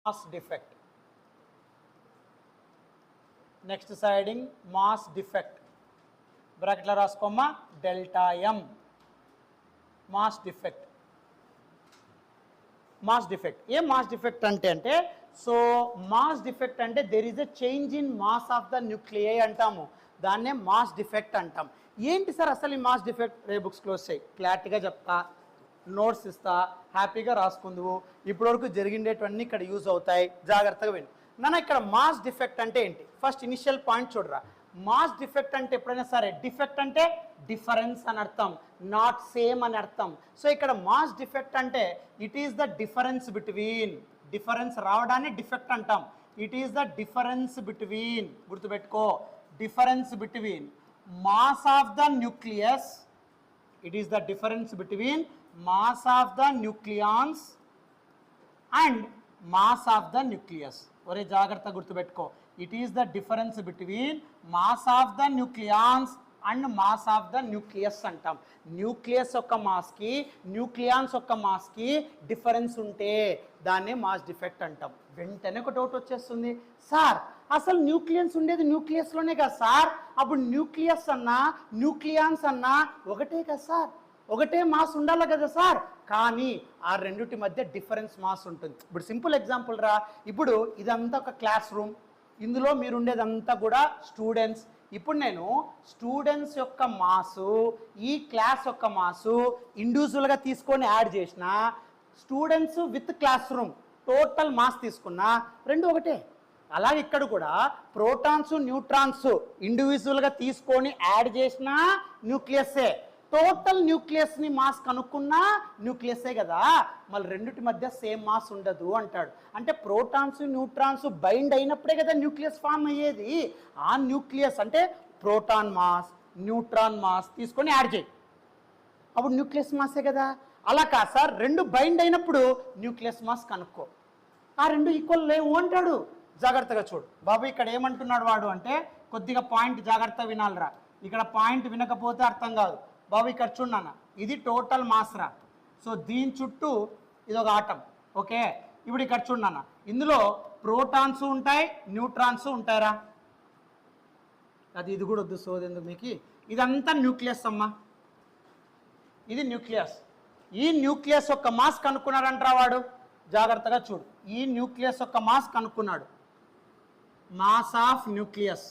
mass defect. Next siding mass defect. Bracket lo raskoma delta m. Mass defect. Mass defect. ఏ mass defect అంటే so mass defect అంటే there is a change in mass of the nuclei అంటాము. దాన్నే mass defect అంటాం. ఏంటి sir అసలు ఈ mass defect? రే books close చేయి, క్లారిటీగా చెప్తా, నోట్స్ ఇస్తా, హ్యాపీగా రాసుకుందువు. ఇప్పటివరకు జరిగిండేటివన్నీ ఇక్కడ యూజ్ అవుతాయి, జాగ్రత్తగా విను. నాన్న ఇక్కడ మాస్ డిఫెక్ట్ అంటే ఏంటి? ఫస్ట్ ఇనిషియల్ పాయింట్ చూడరా. మాస్ డిఫెక్ట్ అంటే ఎప్పుడైనా సరే డిఫెక్ట్ అంటే డిఫరెన్స్ అని అర్థం, నాట్ సేమ్ అని అర్థం. సో ఇక్కడ మాస్ డిఫెక్ట్ అంటే it is the difference between, difference రావడాన్ని డిఫెక్ట్ అంటాం. It is the difference between, గుర్తుపెట్టుకో, difference between mass of the nucleus, it is the difference between mass of the nucleons and mass of the nucleus. ఒరే జాగ్రత్త గుర్తుపెట్టుకో, it is the difference between mass of the nucleons and mass of the nucleus అంటాం. Nucleus యొక్క మాస్కి nucleons యొక్క మాస్కి difference ఉంటే దాన్నే mass defect అంటాం. వెంటనే ఒక డౌట్ వచ్చేస్తుంది, సార్ అసలు న్యూక్లియన్స్ ఉండేది న్యూక్లియస్లోనే కదా సార్, అప్పుడు న్యూక్లియస్ అన్నా న్యూక్లియాన్స్ అన్నా ఒకటే కదా సార్, ఒకటే మాస్ ఉండాలి కదా సార్. కానీ ఆ రెండుటి మధ్య డిఫరెన్స్ మాస్ ఉంటుంది. ఇప్పుడు సింపుల్ ఎగ్జాంపుల్ రా, ఇప్పుడు ఇదంతా ఒక క్లాస్ రూమ్, ఇందులో మీరు ఉండేదంతా కూడా స్టూడెంట్స్. ఇప్పుడు నేను స్టూడెంట్స్ యొక్క మాసు ఈ క్లాస్ యొక్క మాసు ఇండివిజువల్గా తీసుకొని యాడ్ చేసిన, students with class room total mass తీసుకున్నా, రెండు ఒకటే. అలాగే ఇక్కడ కూడా ప్రోటాన్స్ న్యూట్రాన్స్ ఇండివిజువల్గా తీసుకొని యాడ్ చేసిన న్యూక్లియస్సే, టోటల్ న్యూక్లియస్ని మాస్ కనుక్కున్నా న్యూక్లియస్సే కదా, మళ్ళీ రెండిటి మధ్య సేమ్ మాస్ ఉండదు అంటాడు. అంటే ప్రోటాన్స్ న్యూట్రాన్స్ బైండ్ అయినప్పుడే కదా న్యూక్లియస్ ఫామ్ అయ్యేది. ఆ న్యూక్లియస్ అంటే ప్రోటాన్ మాస్ న్యూట్రాన్ మాస్ తీసుకొని యాడ్ చేయి, అప్పుడు న్యూక్లియస్ మాసే కదా. అలా కాదు సార్, రెండు బైండ్ అయినప్పుడు న్యూక్లియస్ మాస్ కనుక్కో, ఆ రెండు ఈక్వల్ లేవు అంటాడు. జాగ్రత్తగా చూడు బాబు, ఇక్కడ ఏమంటున్నాడు వాడు అంటే, కొద్దిగా పాయింట్ జాగ్రత్తగా వినాలిరా, ఇక్కడ పాయింట్ వినకపోతే అర్థం కాదు. బాబు ఇక్కడ చూడన్నా, ఇది టోటల్ మాస్ రా, సో దీని చుట్టూ ఇది ఒక ఆటం, ఓకే. ఇప్పుడు ఇక్కడ చూడన్నా, ఇందులో ప్రోటాన్స్ ఉంటాయి న్యూట్రాన్స్ ఉంటాయిరా, అది ఇది కూడా వద్దు సోది ఎందుకు మీకు, ఇదంతా న్యూక్లియస్ అమ్మా, ఇది న్యూక్లియస్. ఈ న్యూక్లియస్ యొక్క మాస్ కనుక్కున్నాడంటారా వాడు, జాగ్రత్తగా చూడు. ఈ న్యూక్లియస్ యొక్క మాస్ కనుక్కున్నాడు, మాస్ ఆఫ్ న్యూక్లియస్.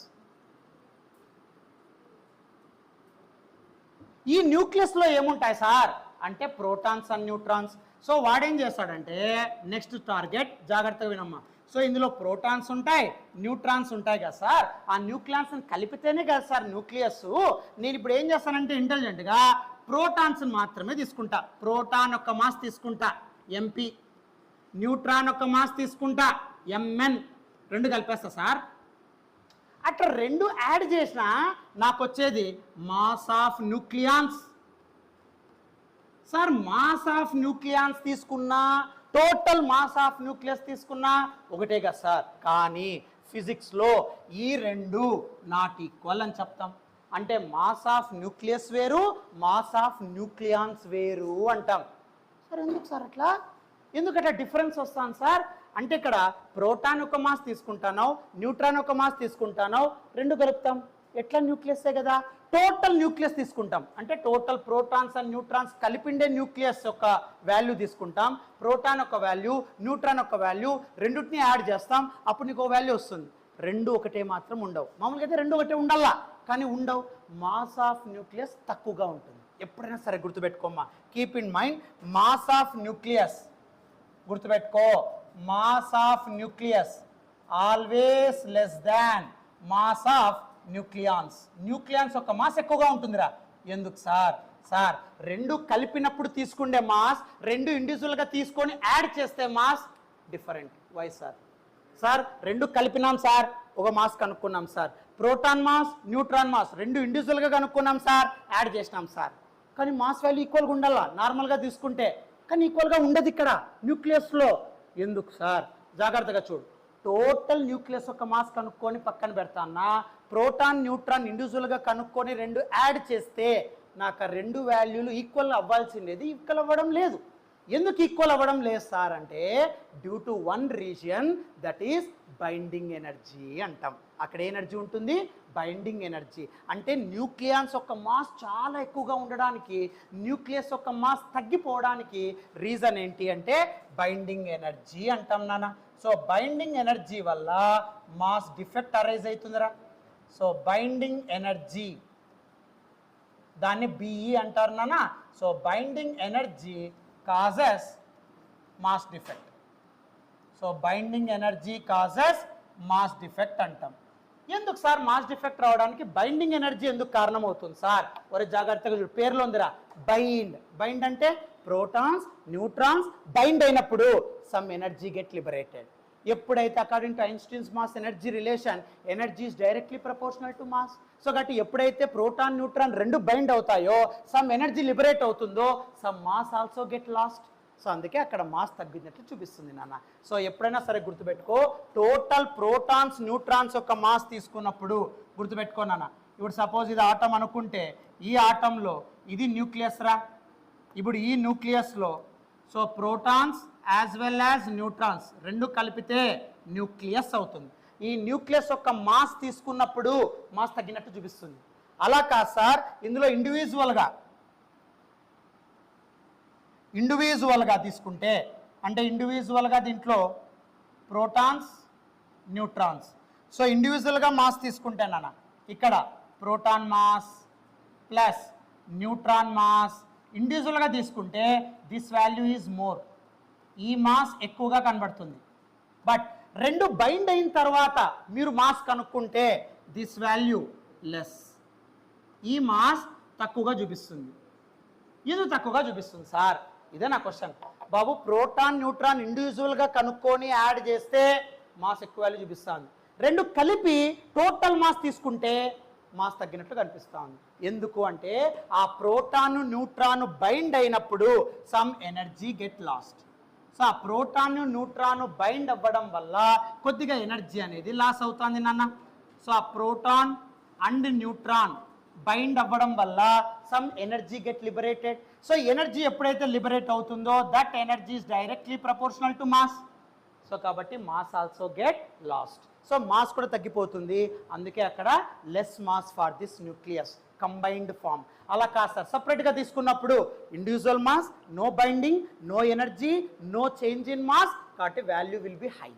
ఈ న్యూక్లియస్లో ఏముంటాయి సార్ అంటే ప్రోటాన్స్ అండ్ న్యూట్రాన్స్. సో వాడేం చేస్తాడంటే నెక్స్ట్ టార్గెట్, జాగ్రత్తగా వినమ్మా. సో ఇందులో ప్రోటాన్స్ ఉంటాయి న్యూట్రాన్స్ ఉంటాయి కదా సార్, ఆ న్యూక్లియస్ని కలిపితేనే కదా సార్ న్యూక్లియస్. నేను ఇప్పుడు ఏం చేస్తానంటే ఇంటెలిజెంట్గా ప్రోటాన్స్ని మాత్రమే తీసుకుంటా, ప్రోటాన్ యొక్క మాస్ తీసుకుంటా ఎంపీ, న్యూట్రాన్ యొక్క మాస్ తీసుకుంటా ఎంఎన్, రెండు కలిపేస్తా సార్. అట్లా రెండు యాడ్ చేసినా నాకు వచ్చేది mass of nucleons. Sir mass of nucleons తీసుకున్నా టోటల్ మాస్ ఆఫ్ న్యూక్లియస్ తీసుకున్నా ఒకటే కదా సార్, కానీ ఫిజిక్స్లో ఈ రెండు నాట్ ఈక్వల్ అని చెప్తాం. అంటే మాస్ ఆఫ్ న్యూక్లియస్ వేరు, మాస్ ఆఫ్ న్యూక్లియాన్స్ వేరు అంటాం. సార్ ఎందుకు సార్ అట్లా, ఎందుకట్లా డిఫరెన్స్ వస్తాను సార్ అంటే, ఇక్కడ ప్రోటాన్ ఒక మాస్ తీసుకుంటాను, న్యూట్రాన్ ఒక మాస్ తీసుకుంటాను, రెండు కలుపుతాం, ఎట్లా న్యూక్లియస్సే కదా. టోటల్ న్యూక్లియస్ తీసుకుంటాం అంటే టోటల్ ప్రోటాన్స్ అండ్ న్యూట్రాన్స్ కలిపిండే న్యూక్లియస్ యొక్క వాల్యూ తీసుకుంటాం, ప్రోటాన్ ఒక వాల్యూ న్యూట్రాన్ ఒక వాల్యూ, రెండింటిని యాడ్ చేస్తాం, అప్పుడు నీకు ఒక వాల్యూ వస్తుంది. రెండు ఒకటే మాత్రం ఉండవు, మామూలుగా అయితే రెండు ఒకటే ఉండాలా, కానీ ఉండవు. మాస్ ఆఫ్ న్యూక్లియస్ తక్కువగా ఉంటుంది. ఎప్పుడైనా సరే గుర్తుపెట్టుకోమ్మా, keep in mind, mass of nucleus గుర్తుపెట్టుకో, mass of nucleus always less than mass of nucleons. Nucleons యొక్క మాస్ ఎక్కువగా ఉంటుందిరా. ఎందుకు సార్? సార్ రెండు కలిపినప్పుడు తీసుకుండే మాస్, రెండు ఇండివిజువల్గా తీసుకొని యాడ్ చేస్తే mass different. Why sir? Sir రెండు కలిపినాం సార్, ఒక మాస్ కనుక్కున్నాం sir, proton mass neutron mass రెండు ఇండివిజువల్గా కనుక్కున్నాం సార్, యాడ్ చేసినాం సార్, కానీ మాస్ వాల్యూ ఈక్వల్గా ఉండాలా నార్మల్గా తీసుకుంటే, కానీ ఈక్వల్గా ఉండదు ఇక్కడ న్యూక్లియస్లో. ఎందుకు సార్? జాగ్రత్తగా చూడు, టోటల్ న్యూక్లియస్ యొక్క మాస్ కనుక్కొని పక్కన పెడతానా, ప్రోటాన్ న్యూట్రాన్ ఇండివిజువల్గా కనుక్కొని రెండు యాడ్ చేస్తే నాకు ఆ రెండు వాల్యూలు ఈక్వల్ అవ్వాల్సిందేది ఈక్వల్ అవ్వడం లేదు. ఎందుకు ఈక్వల్ అవ్వడం లేదు సార్ అంటే due to one region, that is binding energy అంటాం. అక్కడ ఎనర్జీ ఉంటుంది, బైండింగ్ ఎనర్జీ. అంటే న్యూక్లియాన్స్ యొక్క మాస్ చాలా ఎక్కువగా ఉండడానికి, న్యూక్లియస్ యొక్క మాస్ తగ్గిపోవడానికి రీజన్ ఏంటి అంటే బైండింగ్ ఎనర్జీ అంటాం నాన్న. సో బైండింగ్ ఎనర్జీ వల్ల మాస్ డిఫెక్ట్ అరైజ్ అవుతుందిరా. సో బైండింగ్ ఎనర్జీ దాన్ని బిఈ అంటారు నాన్న. So binding energy causes mass defect. So binding energy causes mass defect అంటాం. ఎందుకు సార్ మాస్ డిఫెక్ట్ రావడానికి బైండింగ్ ఎనర్జీ ఎందుకు కారణం అవుతుంది సార్? ఒరే జాగ్రత్తగా చూడు, పేర్లో ఉందిరా బైండ్. బైండ్ అంటే ప్రోటాన్స్ న్యూట్రాన్స్ బైండ్ అయినప్పుడు సమ్ ఎనర్జీ గెట్ లిబరేటెడ్. ఎప్పుడైతే according to Einstein's mass energy relation, energy is directly proportional to mass. So కాబట్టి ఎప్పుడైతే ప్రోటాన్ న్యూట్రాన్ రెండు బైండ్ అవుతాయో సమ్ ఎనర్జీ లిబరేట్ అవుతుందో some mass also get lost. So అందుకే అక్కడ mass తగ్గినట్లు చూపిస్తుంది నాన్న. సో ఎప్పుడైనా సరే గుర్తుపెట్టుకో, టోటల్ ప్రోటాన్స్ న్యూట్రాన్స్ యొక్క మాస్ తీసుకున్నప్పుడు గుర్తుపెట్టుకో నాన్న. ఇప్పుడు సపోజ్ ఇది ఆటం అనుకుంటే ఈ ఆటంలో ఇది న్యూక్లియస్ రా. ఇప్పుడు ఈ న్యూక్లియస్లో so protons as well as neutrons రెండు కలిపితే న్యూక్లియస్ అవుతుంది. ఈ న్యూక్లియస్ యొక్క మాస్ తీసుకున్నప్పుడు మాస్ తగ్గినట్టు చూపిస్తుంది. అలా కాదు సార్, ఇందులో ఇండివిజువల్గా తీసుకుంటే అంటే ఇండివిజువల్గా దీంట్లో ప్రోటాన్స్ న్యూట్రాన్స్. సో ఇండివిజువల్గా మాస్ తీసుకుంటే నాన్న ఇక్కడ proton mass plus neutron mass ఇండివిజువల్గా తీసుకుంటే దిస్ వాల్యూ ఈజ్ మోర్. ఈ మాస్ ఎక్కువగా కనబడుతుంది. బట్ రెండు బైండ్ అయిన తర్వాత మీరు మాస్ కనుక్కుంటే దిస్ వాల్యూ లెస్. ఈ మాస్ తక్కువగా చూపిస్తుంది. ఎందుకు తక్కువగా చూపిస్తుంది సార్? ఇదే నా క్వశ్చన్. బాబు ప్రోటాన్ న్యూట్రాన్ ఇండివిజువల్గా కనుక్కొని యాడ్ చేస్తే మాస్ ఎక్కువ వాల్యూ చూపిస్తుంది. రెండు కలిపి టోటల్ మాస్ తీసుకుంటే మాస్ తగ్గినట్లు కనిపిస్తూ ఉంది. ఎందుకు అంటే ఆ ప్రోటాన్ న్యూట్రాన్ బైండ్ అయినప్పుడు some energy get lost. So ఆ ప్రోటాన్ న్యూట్రాన్ బైండ్ అవ్వడం వల్ల కొద్దిగా ఎనర్జీ అనేది లాస్ అవుతుంది నాన్న. సో ఆ ప్రోటాన్ అండ్ న్యూట్రాన్ బైండ్ అవ్వడం వల్ల some energy get liberated. So energy ఎప్పుడైతే లిబరేట్ అవుతుందో that energy is directly proportional to mass. So కాబట్టి mass also get lost. So mass కూడా తగ్గిపోతుంది. అందుకే అక్కడ less mass for this nucleus combined form. అలా కాదు సార్, సపరేట్గా తీసుకున్నప్పుడు individual mass, no binding, no energy, no change in mass, కాబట్టి వాల్యూ విల్ బి హై.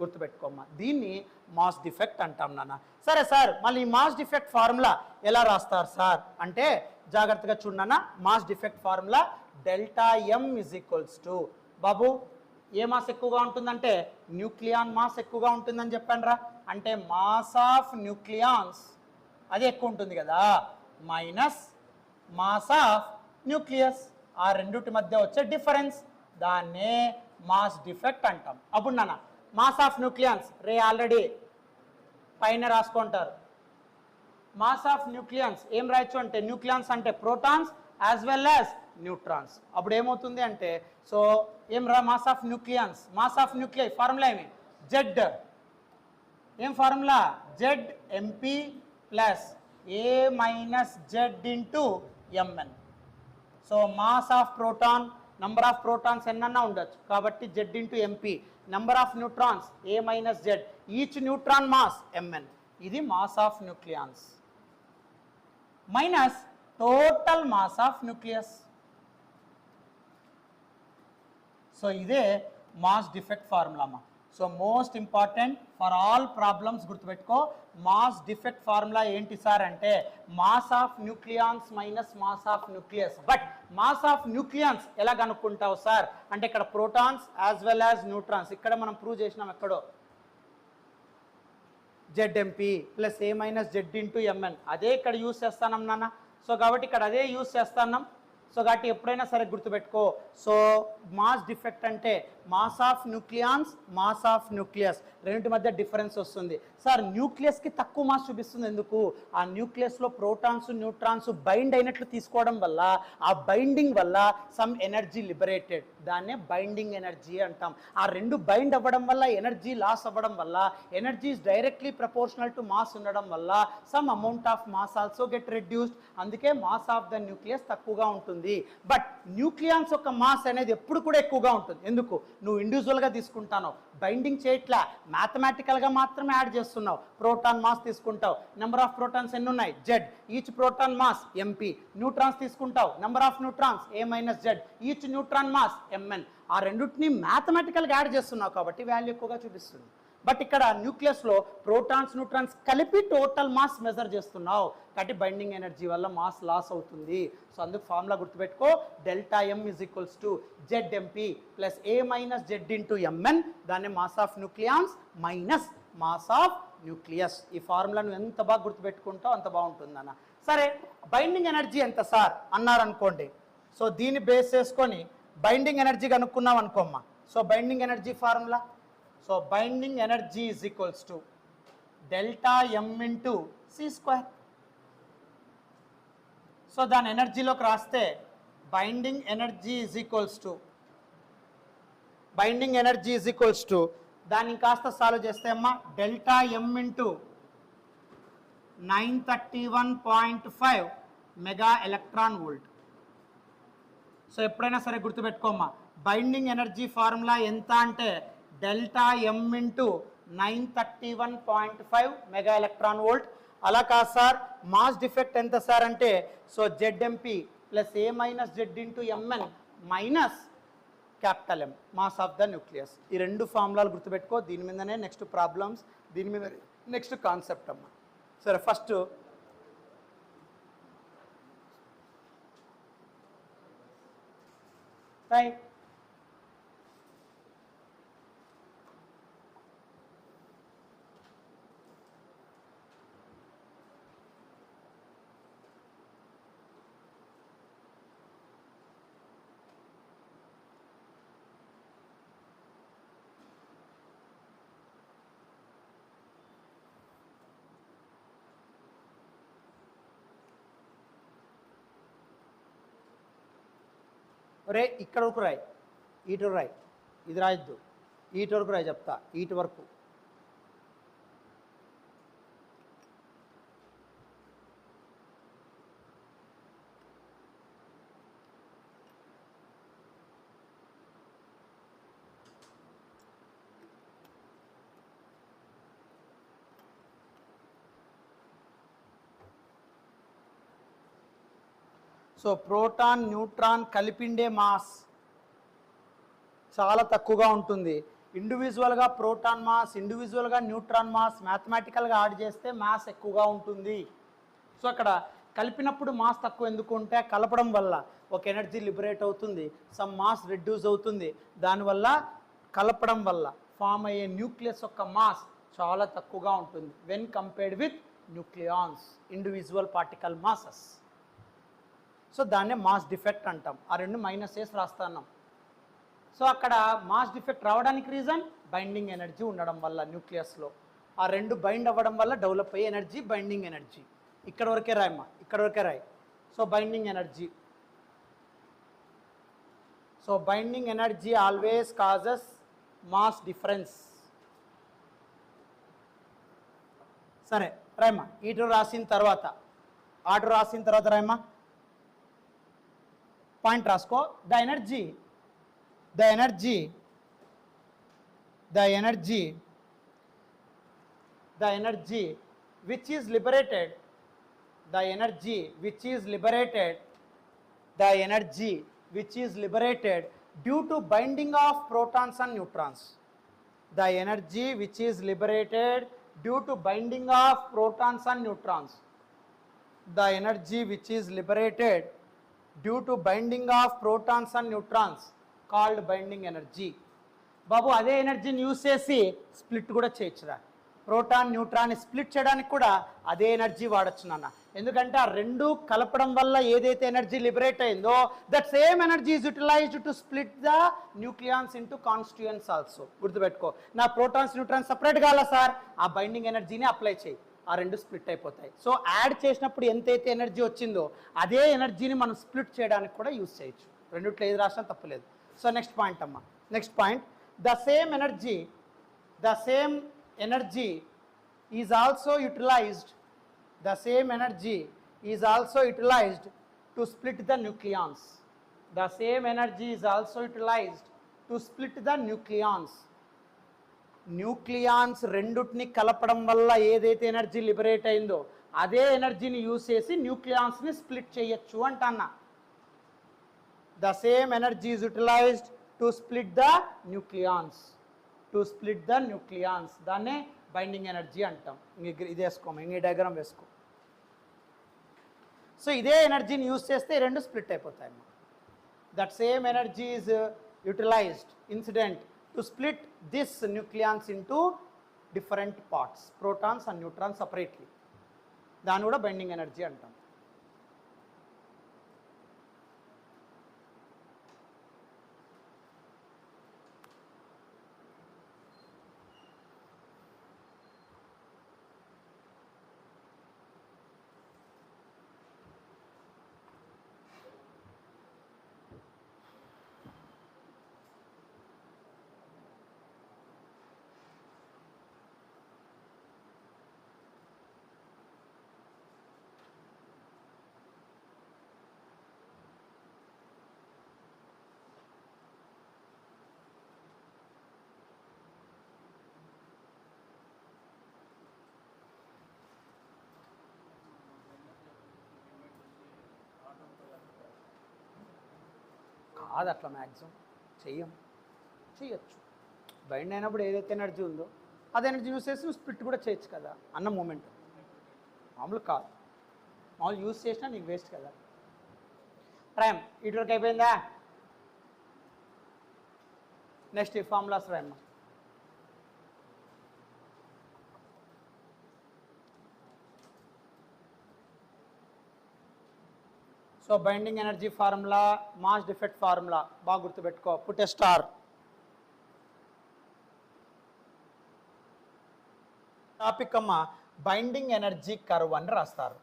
గుర్తుపెట్టుకోమ్మా, దీన్ని మాస్ డిఫెక్ట్ అంటాం నాన్న. సరే సార్, మళ్ళీ ఈ మాస్ డిఫెక్ట్ ఫార్ములా ఎలా రాస్తారు సార్ అంటే జాగ్రత్తగా చూడన్నా. Mass defect formula delta M is equals to, Babu A mass ఎక్కువగా ఉంటుందంటే న్యూక్లియాన్ మాస్ ఎక్కువగా ఉంటుందని చెప్పాను రా. అంటే మాస్ ఆఫ్ న్యూక్లియాన్స్ అది ఎక్కువ ఉంటుంది కదా, మైనస్ మాస్ ఆఫ్ న్యూక్లియస్. ఆ రెండుటి మధ్య వచ్చే డిఫరెన్స్, దాన్నే మాస్ డిఫెక్ట్ అంటాం. అప్పుడు నాన్న mass of nucleons ray already పైన రాసుకుంటారు. మాస్ ఆఫ్ న్యూక్లియన్స్ ఏం రాయొచ్చు అంటే న్యూక్లియన్స్ అంటే protons as well as neutrons. అప్పుడు ఏమవుతుంది అంటే సో ఏం రా mass of nucleons, mass of nuclei formula ఏమి జెడ్. ఏం formula? Z MP plus A minus Z into MN. So mass of proton, number of protons ఎన్నన్నా ఉండొచ్చు కాబట్టి Z into MP, number of neutrons A minus Z, each neutron mass MN. ఇది mass of nucleons minus total mass of nucleus. So ఇదే mass defect formula. So most important for all problems గుర్తుపెట్టుకో, mass defect formula ఏంటి sir అంటే mass of nucleons minus mass of nucleus. But mass of nucleons ఎలా కనుక్కుంటావు sir అంటే ఇక్కడ protons as well as neutrons, ఇక్కడ మనం prove చేసినాం ఎక్కడో Z MP plus A minus Z into MN, అదే ఇక్కడ యూజ్ చేస్తానం నాన్న. సో కాబట్టి ఇక్కడ అదే యూజ్ చేస్తున్నాం. సో కాబట్టి ఎప్పుడైనా సరే గుర్తుపెట్టుకో, సో మాస్ డిఫెక్ట్ అంటే mass of nucleons mass of nucleus రెండింటి మధ్య డిఫరెన్స్ వస్తుంది. సార్ న్యూక్లియస్కి తక్కువ మాస్ చూపిస్తుంది ఎందుకు? ఆ న్యూక్లియస్లో ప్రోటాన్స్ న్యూట్రాన్స్ బైండ్ అయినట్లు తీసుకోవడం వల్ల, ఆ బైండింగ్ వల్ల సమ్ ఎనర్జీ లిబరేటెడ్, దాన్నే బైండింగ్ ఎనర్జీ అంటాం. ఆ రెండు బైండ్ అవ్వడం వల్ల ఎనర్జీ లాస్ అవ్వడం వల్ల, energy is directly proportional to mass ఉండడం వల్ల some amount of mass also get reduced. అందుకే మాస్ ఆఫ్ ద న్యూక్లియస్ తక్కువగా ఉంటుంది. బట్ న్యూక్లియాన్స్ యొక్క మాస్ అనేది ఎప్పుడు కూడా ఎక్కువగా ఉంటుంది. ఎందుకు? నువ్వు ఇండివిజువల్గా తీసుకుంటాను, బైండింగ్ చేయట్లా, మ్యాథమెటికల్గా మాత్రమే యాడ్ చేస్తున్నావు. ప్రోటాన్ మాస్ తీసుకుంటావు, నెంబర్ ఆఫ్ ప్రోటాన్స్ ఎన్ని ఉన్నాయి? Z. Each proton mass MP. Neutrons తీసుకుంటావు, number of neutrons A minus Z. Each neutron mass MN. ఆ రెండింటిని మ్యాథమెటికల్గా యాడ్ చేస్తున్నావు కాబట్టి వాల్యూ ఎక్కువగా చూపిస్తుంది. బట్ ఇక్కడ న్యూక్లియస్లో ప్రోటాన్స్ న్యూట్రాన్స్ కలిపి టోటల్ మాస్ మెజర్ చేస్తున్నావు కాబట్టి బైండింగ్ ఎనర్జీ వల్ల మాస్ లాస్ అవుతుంది. సో అందుకు ఫార్ములా గుర్తుపెట్టుకో, delta M is equals to Z MP plus A minus Z into MN. దాన్ని mass of nucleons minus mass of nucleus. ఈ ఫార్ములాను ఎంత బాగా గుర్తుపెట్టుకుంటావు అంత బాగుంటుంది అన్న. సరే, బైండింగ్ ఎనర్జీ ఎంత సార్ అన్నారనుకోండి. సో దీన్ని బేస్ చేసుకొని బైండింగ్ ఎనర్జీ కనుక్కున్నాం అనుకోమ్మా. So binding energy formula, so binding energy is equals to delta M into C square. So దాని ఎనర్జీలోకి రాస్తే binding energy is equals to దాన్ని కాస్త సాల్వ్ చేస్తే అమ్మా delta M into 931.5 mega electron volt. So ఎప్పుడైనా సరే గుర్తుపెట్టుకోమ్మా, బైండింగ్ ఎనర్జీ ఫార్ములా ఎంత అంటే delta M into 931.5 mega electron volt. అలా కాదు సార్, మాస్ డిఫెక్ట్ ఎంత సార్ అంటే so Z MP plus A minus Z into MN minus capital M, mass of the nucleus. ఈ రెండు ఫార్ములాలు గుర్తుపెట్టుకో. దీని మీదనే నెక్స్ట్ ప్రాబ్లమ్స్, దీని మీద నెక్స్ట్ కాన్సెప్ట్ అమ్మా. సరే, ఫస్ట్ రైట్. రే ఇక్కడ వరకు రాయి, ఈటు రాయి, ఇది రాయొద్దు, ఈటు వరకు రాయి చెప్తా, ఈటు వరకు. సో ప్రోటాన్ న్యూట్రాన్ కలిపిండే మాస్ చాలా తక్కువగా ఉంటుంది. ఇండివిజువల్గా ప్రోటాన్ మాస్, ఇండివిజువల్గా న్యూట్రాన్ మాస్ మ్యాథమెటికల్గా యాడ్ చేస్తే మాస్ ఎక్కువగా ఉంటుంది. సో అక్కడ కలిపినప్పుడు మాస్ తక్కువ ఎందుకు ఉంటే కలపడం వల్ల ఒక ఎనర్జీ లిబరేట్ అవుతుంది, సమ్ మాస్ రెడ్యూస్ అవుతుంది. దానివల్ల కలపడం వల్ల ఫామ్ అయ్యే న్యూక్లియస్ యొక్క మాస్ చాలా తక్కువగా ఉంటుంది when compared with nucleons, individual particle masses. So దాన్నే మాస్ డిఫెక్ట్ అంటాం. ఆ రెండు మైనస్ వేసి రాస్తున్నాం. సో అక్కడ మాస్ డిఫెక్ట్ రావడానికి రీజన్ బైండింగ్ ఎనర్జీ ఉండడం వల్ల న్యూక్లియస్లో ఆ రెండు బైండ్ అవ్వడం వల్ల డెవలప్ అయ్యే ఎనర్జీ బైండింగ్ ఎనర్జీ. ఇక్కడ వరకే రాయమ్మా, ఇక్కడ వరకే రాయి. So binding energy, so binding energy always causes mass difference. సరే రాయమ్మా, ఈటు రాసిన తర్వాత ఆటు రాసిన తర్వాత రాయమ్మా, పాయింట్ రాసుకో. The energy which is liberated due to binding of protons and neutrons. The energy which is liberated due to binding of protons and neutrons. The energy which is liberated due to binding of protons and neutrons called binding energy. బాబు అదే ఎనర్జీని use చేసి split కూడా చేయొచ్చురా. Proton neutron split చేయడానికి కూడా అదే energy వాడచ్చు నాన్న. ఎందుకంటే ఆ రెండు కలపడం వల్ల ఏదైతే ఎనర్జీ లిబరేట్ అయిందో that same energy is utilized to split the nucleons into constituents also. గుర్తుపెట్టుకో, నా ప్రోటాన్స్ న్యూట్రాన్స్ సపరేట్ కావాలా సార్, ఆ బైండింగ్ ఎనర్జీని అప్లై చేయి, ఆ రెండు స్ప్లిట్ అయిపోతాయి. సో యాడ్ చేసినప్పుడు ఎంతైతే ఎనర్జీ వచ్చిందో అదే ఎనర్జీని మనం స్ప్లిట్ చేయడానికి కూడా యూజ్ చేయొచ్చు. రెండిట్లో ఏది రాసినా తప్పలేదు. సో నెక్స్ట్ పాయింట్ అమ్మా, next point, the same energy is also utilized, the same energy is also utilized to split the nucleons. The same energy is also utilized to split the nucleons. Nucleons రెండుటిని కలపడం వల్ల ఏదైతే energy liberate అయిందో అదే ఎనర్జీని use చేసి న్యూక్లియాన్స్ని split చేయొచ్చు అంటన్నా. The same energy is utilized to split the nucleons, దాన్నే బైండింగ్ ఎనర్జీ అంటాం. ఇది వేసుకోము, ఇంక డయాగ్రామ్ వేసుకో. సో ఇదే ఎనర్జీని యూజ్ చేస్తే రెండు స్ప్లిట్ అయిపోతాయి. That same energy is utilized incident to split this nucleons into different parts, protons and neutrons separately. దాన్ని కూడా బైండింగ్ ఎనర్జీ అంటాం. కాదు అట్లా మ్యాక్సిమం చేయొచ్చు. బైండ్ అయినప్పుడు ఏదైతే ఎనర్జీ ఉందో అదే ఎనర్జీ యూస్ చేసి స్ప్లిట్ కూడా చేయొచ్చు కదా అన్న మూమెంట్. మామూలు కాదు, మామూలు యూస్ చేసినా నీకు వేస్ట్ కదా. రాయమ్ ఇటు వరకు అయిపోయిందా? నెక్స్ట్ ఈ ఫార్ములాస్ రాయమ్మ. So binding energy formula, mass defect formula బాగా గుర్తుపెట్టుకో. Put a star. టాపిక్ అమ్మ బైండింగ్ ఎనర్జీ కర్వ్ అని రాస్తారు.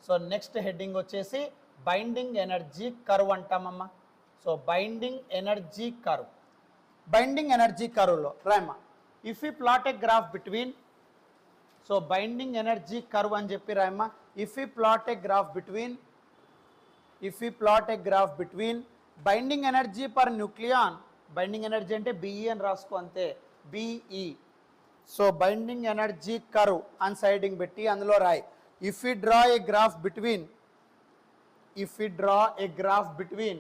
సో నెక్స్ట్ హెడ్డింగ్ వచ్చేసి బైండింగ్ ఎనర్జీ కర్వ్ అంటామమ్మా. So binding energy curve, binding energy కర్వ్లో రాయమ్మా, if you plot a graph between, so binding energy curve అని చెప్పి రాయమ్మా. If you plot a graph between, if we plot a graph between binding energy per nucleon, binding energy ante BE అని రాసుకో అంతే, BE. So binding energy curve అని siding పెట్టి అందులో రాయి, if we draw a graph between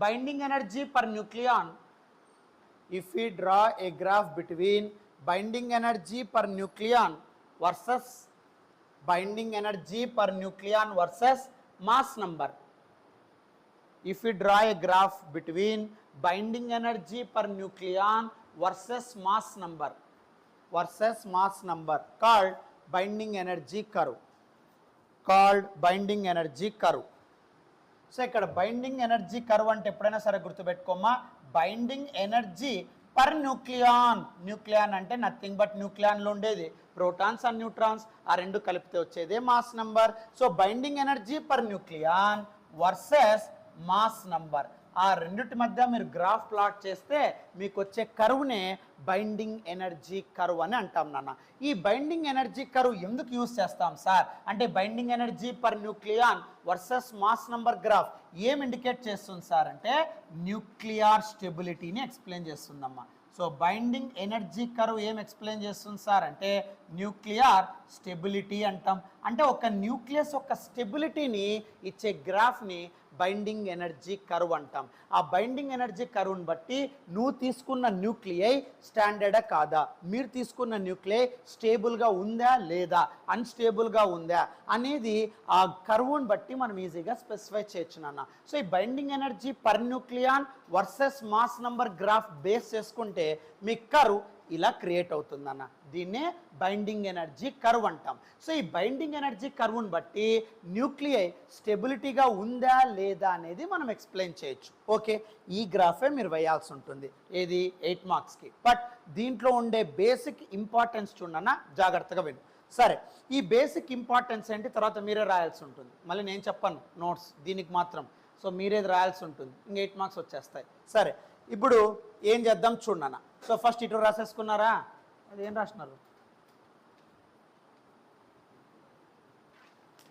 binding energy per nucleon, if we draw a graph between binding energy per nucleon versus binding energy per nucleon versus mass number. If we draw a graph between binding energy per nucleon versus mass number called binding energy curve, so ఇక్కడ binding energy curve అంటే ఎప్పుడైనా సరే గుర్తుపెట్టుకోమా, binding energy per న్యూక్లియాన్ అంటే nothing but న్యూక్లియాన్లో ఉండేది protons and neutrons, ఆ రెండు కలిపితే వచ్చేదే mass number. So binding energy per nucleon versus mass number, ఆ రెండిటి మధ్య మీరు గ్రాఫ్ ప్లాట్ చేస్తే మీకు వచ్చే కర్వ్నే బైండింగ్ ఎనర్జీ కర్వ్ అని అంటాం నాన్న. ఈ బైండింగ్ ఎనర్జీ కర్వ్ ఎందుకు యూజ్ చేస్తాం సార్ అంటే, binding energy per nucleon versus mass number graph ఏం ఇండికేట్ చేస్తుంది సార్ అంటే, న్యూక్లియర్ స్టెబిలిటీని ఎక్స్ప్లెయిన్ చేస్తుందమ్మా. సో బైండింగ్ ఎనర్జీ కర్వ్ ఏం ఎక్స్ప్లెయిన్ చేస్తుంది సార్ అంటే, న్యూక్లియర్ స్టెబిలిటీ అంటాం. అంటే ఒక న్యూక్లియస్ యొక్క స్టెబిలిటీని ఇచ్చే గ్రాఫ్ని బైండింగ్ ఎనర్జీ కర్వ్ అంటాం. ఆ బైండింగ్ ఎనర్జీ కర్వ్ని బట్టి నువ్వు తీసుకున్న న్యూక్లియై స్టాండర్డా కాదా, మీరు తీసుకున్న న్యూక్లియై స్టేబుల్గా ఉందా లేదా, అన్స్టేబుల్గా ఉందా అనేది ఆ కర్వ్ని బట్టి మనం ఈజీగా స్పెసిఫై చేయొచ్చు నాన్న. సో ఈ binding energy per nucleon versus mass number graph base చేసుకుంటే మీ కర్వ్ ఇలా క్రియేట్ అవుతుందన్న, దీన్నే బైండింగ్ ఎనర్జీ కర్వ్ అంటాం. సో ఈ బైండింగ్ ఎనర్జీ కర్వ్ని బట్టి న్యూక్లియై స్టెబిలిటీగా ఉందా లేదా అనేది మనం ఎక్స్ప్లెయిన్ చేయొచ్చు. ఓకే, ఈ గ్రాఫే మీరు వేయాల్సి ఉంటుంది, ఏది 8 మార్క్స్కి. బట్ దీంట్లో ఉండే బేసిక్ ఇంపార్టెన్స్ చూడన్న, జాగ్రత్తగా విను. సరే, ఈ బేసిక్ ఇంపార్టెన్స్ ఏంటి తర్వాత మీరే రాయాల్సి ఉంటుంది, మళ్ళీ నేను చెప్పను నోట్స్ దీనికి మాత్రం. సో మీరేది రాయాల్సి ఉంటుంది, ఇంక 8 మార్క్స్ వచ్చేస్తాయి. సరే, ఇప్పుడు ఏం చేద్దాం చూడన్న. సో ఫస్ట్ ఇటు రాసేసుకున్నారా, అదేం రాసినారు,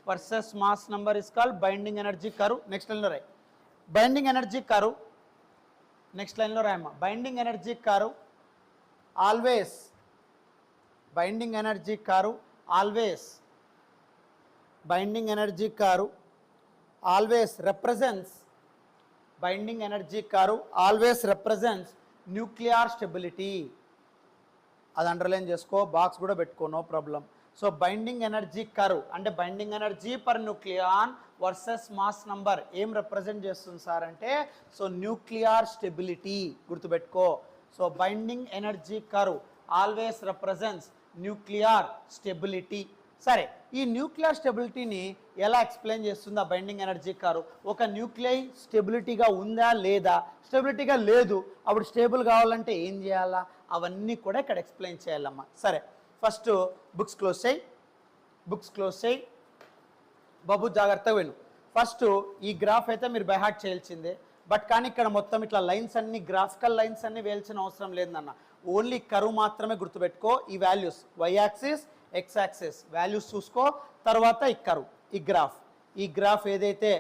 versus mass number is called binding energy curve. Next లైన్లో రాయి బైండింగ్ ఎనర్జీ కర్వ్. నెక్స్ట్ లైన్లో రాయమ్మా binding energy curve always, binding energy curve always, binding energy curve always represents, binding energy curve always represents nuclear stability. అది underline చేసుకో, box కూడా పెట్టుకో, no problem. So binding energy curve అంటే binding energy per nucleon versus mass number ఏం represent చేస్తుంది sir అంటే, so nuclear stability గుర్తుపెట్టుకో. So binding energy curve always represents nuclear stability. సరే, ఈ న్యూక్లియర్ స్టెబిలిటీని ఎలా ఎక్స్ప్లెయిన్ చేస్తుంది ఆ బైండింగ్ ఎనర్జీ కర్వ్? ఒక న్యూక్లియై స్టెబిలిటీగా ఉందా లేదా, స్టెబిలిటీగా లేదు, అప్పుడు స్టేబుల్ కావాలంటే ఏం చేయాలా, అవన్నీ కూడా ఇక్కడ ఎక్స్ప్లెయిన్ చేయాలమ్మా. సరే, ఫస్ట్ బుక్స్ క్లోజ్ చేయి, బుక్స్ క్లోజ్ చేయి బాబు, జాగ్రత్తగా విను. ఫస్ట్ ఈ గ్రాఫ్ అయితే మీరు బై హార్ట్ చేయాల్సిందే, బట్ కానీ ఇక్కడ మొత్తం ఇట్లా లైన్స్ అన్ని గ్రాఫికల్ లైన్స్ అన్ని వేయాల్సిన అవసరం లేదన్న, ఓన్లీ కర్వ్ మాత్రమే గుర్తుపెట్టుకో. ఈ values Y axis X axis values చూసుకో, తర్వాత ఈ కర్వ్, ఈ గ్రాఫ్ ఏదైతే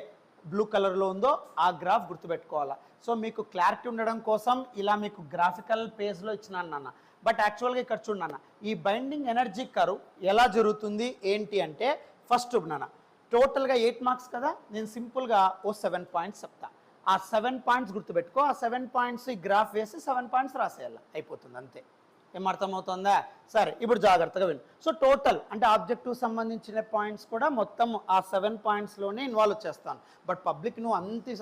బ్లూ కలర్లో ఉందో ఆ గ్రాఫ్ గుర్తుపెట్టుకోవాలా. సో మీకు క్లారిటీ ఉండడం కోసం ఇలా మీకు గ్రాఫికల్ పేజ్లో ఇచ్చినాను నాన్న, బట్ యాక్చువల్గా ఇక్కడ చూడన్న ఈ బైండింగ్ ఎనర్జీ కర్వ్ ఎలా జరుగుతుంది ఏంటి అంటే, ఫస్ట్ నాన్న టోటల్గా 8 మార్క్స్ కదా, నేను సింపుల్గా ఓ 7 పాయింట్స్ చెప్తా. ఆ 7 పాయింట్స్ గుర్తుపెట్టుకో, ఆ 7 పాయింట్స్ ఈ గ్రాఫ్ వేసి 7 పాయింట్స్ రాసేయాలి, అయిపోతుంది అంతే. ఏం అర్థమవుతుందా? సరే, ఇప్పుడు జాగ్రత్తగా విను. సో టోటల్ అంటే ఆబ్జెక్టివ్ సంబంధించిన పాయింట్స్ కూడా మొత్తం ఆ 7 పాయింట్స్లోనే ఇన్వాల్వ్ చేస్తాను. బట్ పబ్లిక్ నువ్వు